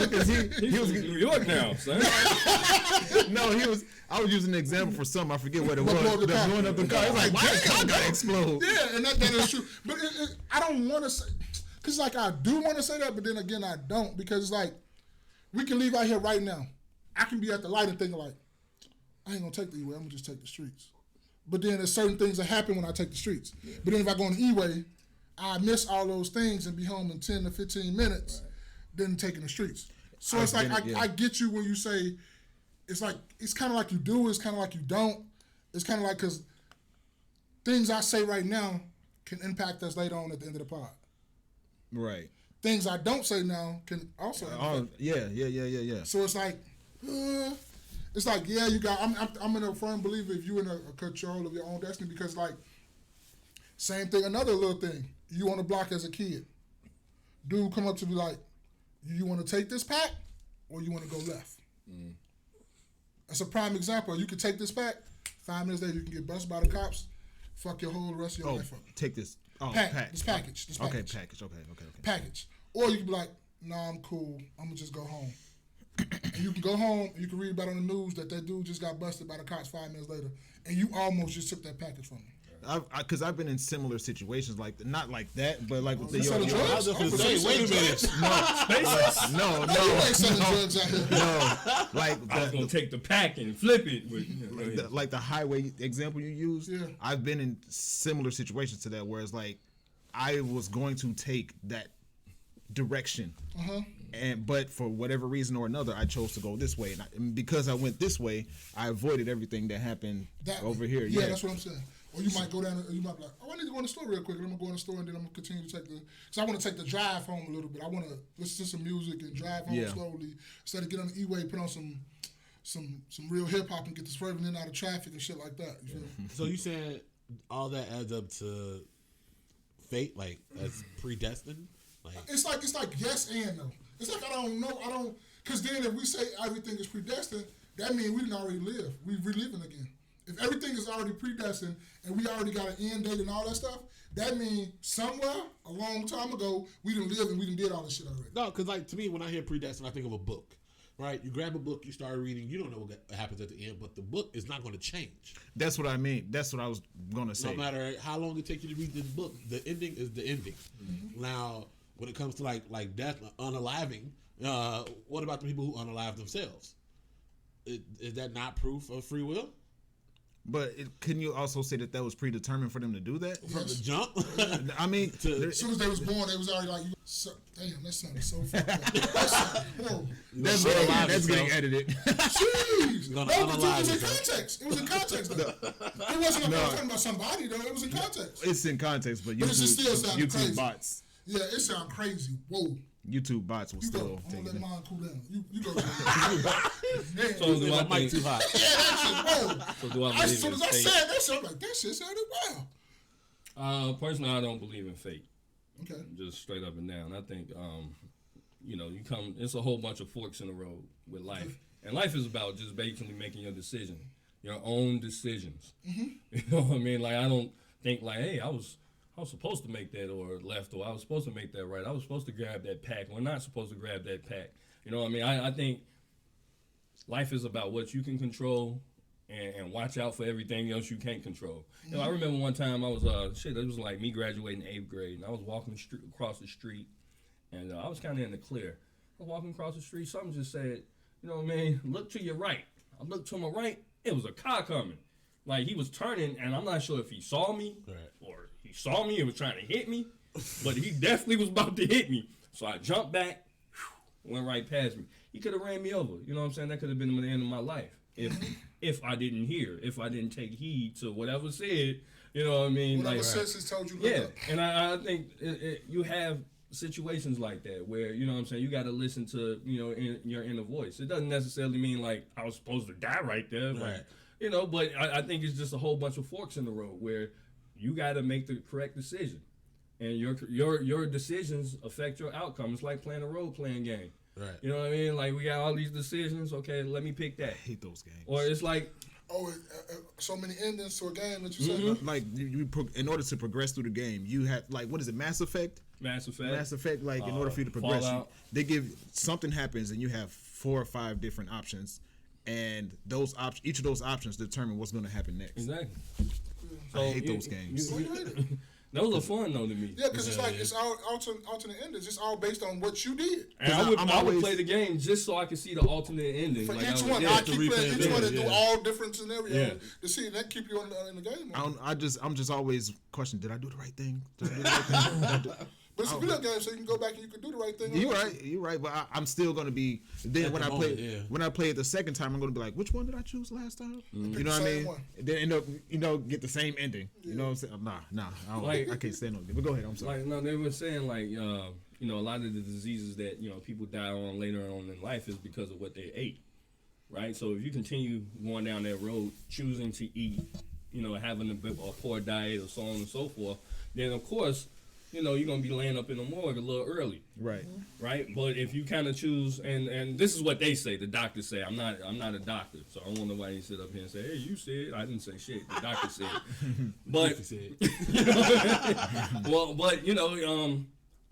because he was in New York now, son. No, I was using an example for something. I forget what it was. Blowing up the car. It's like, why the car gotta explode? Yeah, and that is true. But I don't want to say, because like I do want to say that, but then again I don't, because it's like we can leave out here right now. I can be at the light and thinking like, I ain't gonna take the E-way. I'm gonna just take the streets. But then there's certain things that happen when I take the streets. Yeah. But then if I go on the E-way, I miss all those things and be home in 10 to 15 minutes, then taking the streets. So it's like I get you when you say it's kind of like you do, it's kind of like you don't. It's kind of like because things I say right now can impact us later on at the end of the pod. Right. Things I don't say now can also impact. Yeah. So it's like, you got. I'm in a firm believer if you're in a control of your own destiny, because like, same thing. Another little thing. You on the block as a kid, dude come up to me like, you want to take this pack or you want to go left? Mm. That's a prime example. You can take this pack. 5 minutes later, you can get busted by the cops. Fuck your whole rest of your life up. Take this. Package. This package. Okay, package. Okay. Package. Or you can be like, nah, I'm cool. I'm gonna just go home. And you can go home and you can read about on the news that dude just got busted by the cops 5 minutes later, and you almost just took that package from him. Because I've been in similar situations, like not like that, but like with the wait a minute. No. Like I was gonna take the pack and flip it. Like the highway example you used. Yeah. I've been in similar situations to that, where it's like I was going to take that direction, but for whatever reason or another, I chose to go this way, and because I went this way, I avoided everything that happened over here. Yeah, that's what I'm saying. Or you might go down, you might be like, I need to go in the store real quick, and I'm going to go in the store, and then I'm going to continue to because I want to take the drive home a little bit. I want to listen to some music and drive home slowly, instead of get on the E-way, put on some real hip-hop and get this swerving in and out of traffic and shit like that. You feel me? So you saying all that adds up to fate, like, as predestined? Like, it's like yes and no. It's like I don't know, because then if we say everything is predestined, that means we didn't already live. We reliving again. If everything is already predestined and we already got an end date and all that stuff, that means somewhere a long time ago we didn't live and we didn't did all this shit already. No, because like to me, when I hear predestined, I think of a book, right? You grab a book, you start reading, you don't know what happens at the end, but the book is not going to change. That's what I mean. That's what I was going to say. No matter how long it takes you to read this book, the ending is the ending. Mm-hmm. Now, when it comes to like death, unaliving, what about the people who unalive themselves? Is that not proof of free will? But couldn't you also say that was predetermined for them to do that? From the jump? I mean, as soon as they was born, they was already like, damn, that sounded so fucked up. That's getting edited. Jeez. No, it was in context. It was in context, though. It wasn't like talking about somebody, though. It was in context. It's in context, but it still sounded crazy. Bots. Yeah, it sounded crazy. Whoa. YouTube bots will still take it. I'm gonna let mine cool down. You go. So do I think too hot? Yeah, that shit. Whoa. So do I believe as soon as I said that shit, I'm like, that shit sounded wild. Personally, I don't believe in fate. Okay. Just straight up and down. I think, it's a whole bunch of forks in the road with life, and life is about just basically making your decision, your own decisions. Mm-hmm. You know what I mean? Like I don't think like, hey, I was supposed to make that or left, or I was supposed to make that right. I was supposed to grab that pack. We're not supposed to grab that pack. You know what I mean? I think life is about what you can control and watch out for everything else you can't control. You know, I remember one time I was, it was like me graduating 8th grade, and I was walking across the street, and I was kind of in the clear. I was walking across the street, something just said, you know what I mean, look to your right. I looked to my right, it was a car coming. Like he was turning, and I'm not sure if he saw me or he saw me and was trying to hit me, but he definitely was about to hit me. So I jumped back, went right past me. He could have ran me over. You know what I'm saying? That could have been the end of my life if I didn't hear, if I didn't take heed to whatever said. You know what I mean? Whatever senses told you to look up. And I think you have situations like that where, you know what I'm saying, you got to listen to, your inner voice. It doesn't necessarily mean like I was supposed to die right there. Right. But I think it's just a whole bunch of forks in the road where you got to make the correct decision, and your decisions affect your outcome. It's like playing a role-playing game. Right. You know what I mean? Like we got all these decisions. Okay, let me pick that. I hate those games. Or it's like Oh, so many endings to a game that you said. Like in order to progress through the game, you have like what is it, Mass Effect? Mass Effect. Like in order for you to progress, they give something happens and you have 4 or 5 different options, and each of those options determine what's going to happen next. Exactly. I hate those games. Those are fun though to me. Yeah, because it's like it's all alternate endings. It's all based on what you did. And I would play the game just so I could see the alternate ending. For like each one, I keep playing each one and do all different scenarios to see that keep you in the game. I'm just always questioning, did I do the right thing? But it's a video game, so you can go back and you can do the right thing. You're right. But I'm still gonna be. Then when I play it the second time, I'm gonna be like, which one did I choose last time? You know what I mean? Then end up get the same ending. You know what I'm saying? Nah. I can't stand no. But go ahead. I'm sorry. Like no, they were saying like a lot of the diseases that people die on later on in life is because of what they ate, right? So if you continue going down that road, choosing to eat, having a poor diet or so on and so forth, then of course. You're going to be laying up in the morgue a little early. Right. Right? But if you kind of choose, and this is what they say, the doctors say, I'm not a doctor, so I don't want nobody to sit up here and say, hey, you said, I didn't say shit, the doctor said. But,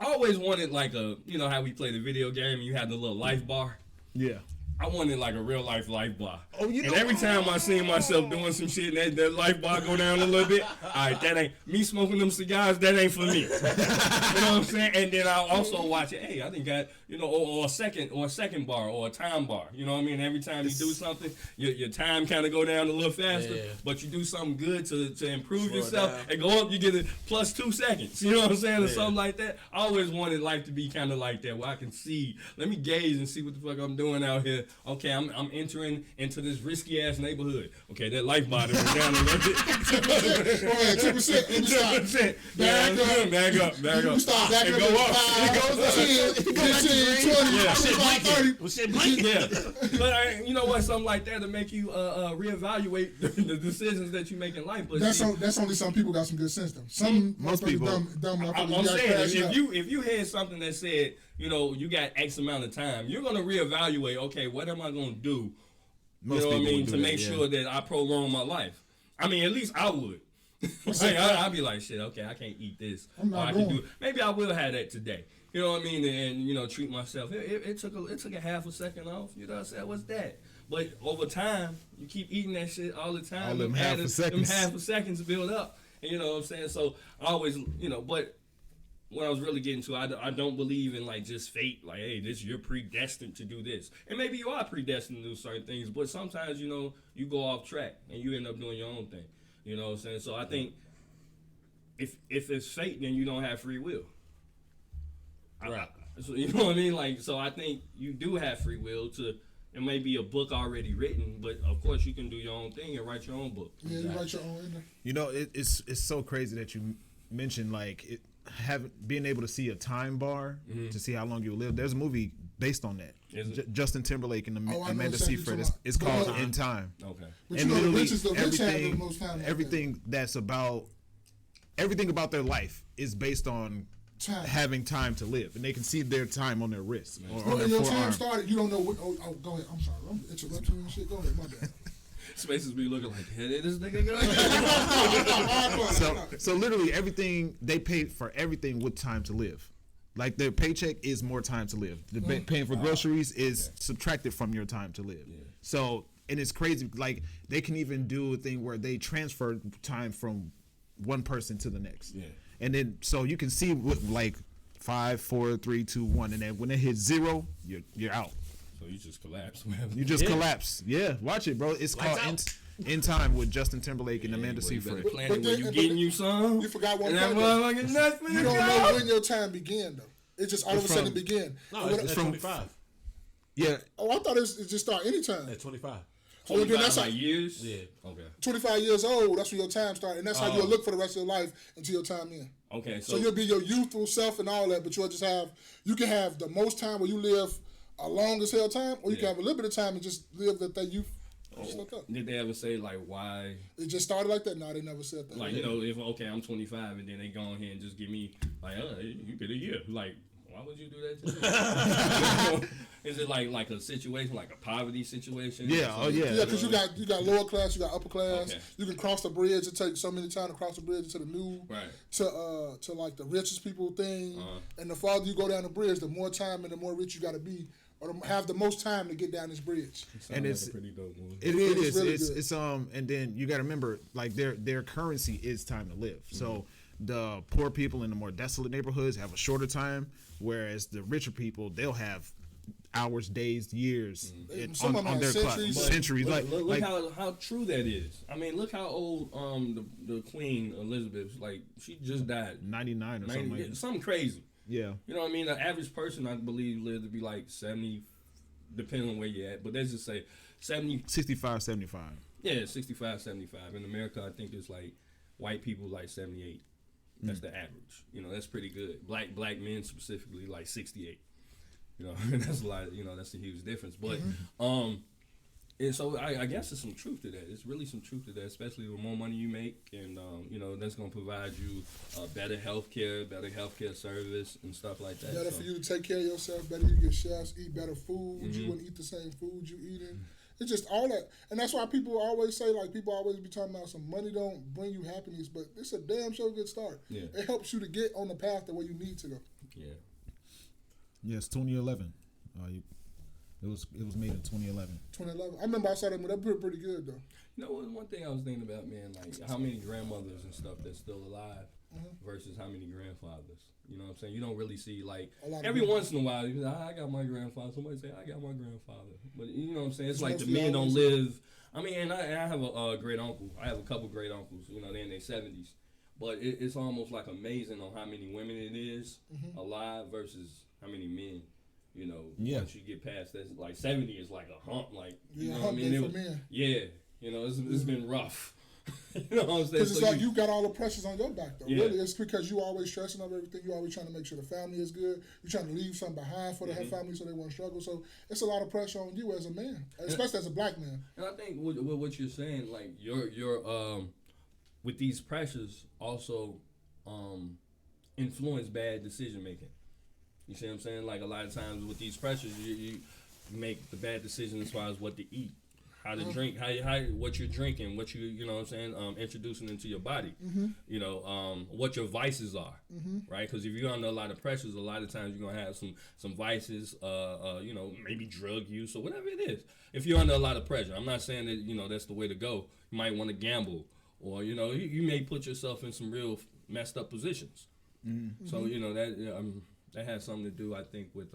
I always wanted like how we play the video game, you have the little life bar. Yeah. I wanted like a real life bar. And every time I see myself doing some shit and that life bar go down a little bit, all right, that ain't me smoking them cigars, that ain't for me. You know what I'm saying? And then I'll also watch it, hey, I think got, or a second bar or a time bar. You know what I mean? Every time you do something, your time kind of go down a little faster, but you do something good to improve yourself and go up, you get it plus 2 seconds. You know what I'm saying? Or something like that. I always wanted life to be kind of like that, where I can see, let me gaze and see what the fuck I'm doing out here. Okay, I'm entering into this risky ass neighborhood. Okay, that life bar went down a little bit. 2%. 2%. Back up. You start backing up. Go up. It goes 10, 15, 20, 30. Yeah. But you know what? Something like that to make you reevaluate the decisions that you make in life. But that's only some people got some good sense though. Most people dumb. I'm saying if you had something that said, you got X amount of time, you're gonna reevaluate. Okay, what am I gonna do? Most you know what I mean that, to make sure that I prolong my life. I mean, at least I would. I'd be like, shit. Okay, I can't eat this. I can do. Maybe I will have that today. You know what I mean? And treat myself. It took a half a second off. You know what I said? What's that? But over time, you keep eating that shit all the time. All them half a seconds build up. And you know what I'm saying? So I always, but what I was really getting to, I don't believe in like just fate. Like, hey, you're predestined to do this. And maybe you are predestined to do certain things, but sometimes, you go off track and you end up doing your own thing. You know what I'm saying? So I think if it's fate, then you don't have free will. Right. So, you know what I mean? Like, so I think you do have free will to. It may be a book already written, but of course you can do your own thing and write your own book. Yeah, you write your own. It's so crazy that you mentioned like being able to see a time bar to see how long you live. There's a movie based on that. Justin Timberlake and Amanda Seyfried. It's called In Time. Okay. But and literally everything about their life is based on having time to live, and they can see their time on their wrist or on their your forearm. time started, you don't know what. Oh, go ahead. I'm sorry. I'm interrupting you and shit. Go ahead. My bad. Spaces be looking like, hey, this nigga go. So literally everything they pay for everything with time to live. Like their paycheck is more time to live. The paying for groceries is subtracted from your time to live. Yeah. So, and it's crazy. Like they can even do a thing where they transfer time from one person to the next. Yeah. And then so you can see what like 5, 4, 3, 2, 1, and then when it hits 0, you're out. So you just collapse. You just collapse. Yeah, watch it, bro. It's called In Time with Justin Timberlake and Amanda Seyfried. When you getting you some. You forgot one thing. You don't know when your time began though. It just all of a sudden began. No, it's from 25. Yeah. Oh, I thought it just start anytime. At 25. So then that's like years? Yeah. Okay. 25 years old, that's when your time started. And that's how you'll look for the rest of your life until your time in. Okay. So you'll be your youthful self and all that, but you'll just you can have the most time where you live a long as hell time, or you can have a little bit of time and just live that youth. Did they ever say like why? It just started like that? No, they never said that. Like, if I'm 25 and then they go ahead and just give me like, you get a year. Like, Why would you do that to me? Is it like a situation, like a poverty situation? Yeah, oh yeah. Yeah, because you got lower class, you got upper class. Okay. You can cross the bridge. It takes so many time to cross the bridge to the new, right, to like the richest people thing. And the farther you go down the bridge, the more time and the more rich you got to be, or to have the most time to get down this bridge. And it's like a pretty dope movie. It is. Really it's and then you got to remember, like their currency is time to live. So the poor people in the more desolate neighborhoods have a shorter time, whereas the richer people, they'll have hours, days, years on their clock, centuries. Look how true that is. I mean, look how old the Queen Elizabeth, like she just died, 99 or something like that. Something crazy. Yeah, you know what I mean. The average person, I believe, lived to be like 70, depending on where you're at. But let's just say 70, 65, 75. Yeah, 65, 75. In America, I think it's like white people like 78. That's the average. You know, that's pretty good. Black men specifically like 68. You know, that's a lot. You know, that's a huge difference. But and so I guess there's some truth to that. It's really some truth to that, especially the more money you make, and you know, that's gonna provide you better healthcare service and stuff like that. Better for you to take care of yourself. Better you get chefs, eat better food. You wouldn't eat the same food you eating. It's just all that, and that's why people always say, like, people always be talking about some money don't bring you happiness, but it's a damn sure good start. Yeah. It helps you to get on the path to where you need to go. Yeah. Yes, 2011. It was made in 2011. 2011. I remember I saw that, but that pretty good though. You know, one thing I was thinking about, man, like how many grandmothers and stuff that's still alive versus how many grandfathers. You know what I'm saying? You don't really see, like, every once in a while, you know, I got my grandfather. Somebody say, I got my grandfather. But you know what I'm saying? It's like the men don't live. I mean, and I have a great uncle. I have a couple great uncles. You know, they're in their 70s. But it's almost like amazing on how many women it is alive versus how many men. You know, once you get past that, like 70 is like a hump. Like, you know what I mean? Yeah. You know, it's been rough. You know what I'm saying? Because it's like you got all the pressures on your back, though. Yeah. Really, it's because you always stressing over everything. You always trying to make sure the family is good. You're trying to leave something behind for the family so they won't struggle. So it's a lot of pressure on you as a man, especially as a black man. And I think with what you're saying, like your with these pressures also influence bad decision making. You see what I'm saying? Like a lot of times with these pressures, you make the bad decision as far as what to eat. How to drink, how what you're drinking, what you know what I'm saying, introducing into your body, you know, what your vices are, right? Because if you're under a lot of pressures, a lot of times you're gonna have some vices, you know, maybe drug use or whatever it is. If you're under a lot of pressure, I'm not saying that, you know, that's the way to go. You might want to gamble, or you know, you may put yourself in some real messed up positions. So you know that has something to do, I think, with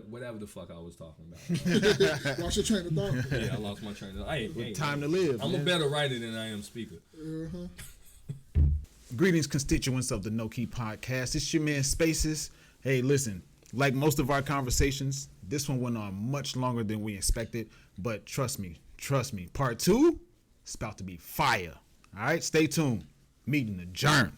whatever the fuck I was talking about. Lost your train of thought. Yeah, I lost my train of thought. Time to live. I'm a better writer than I am speaker. Greetings, constituents of the KNoWKi podcast. It's your man Spaces. Hey, listen, like most of our conversations, this one went on much longer than we expected, but trust me, part 2 is about to be fire. All right, stay tuned. Meeting adjourned.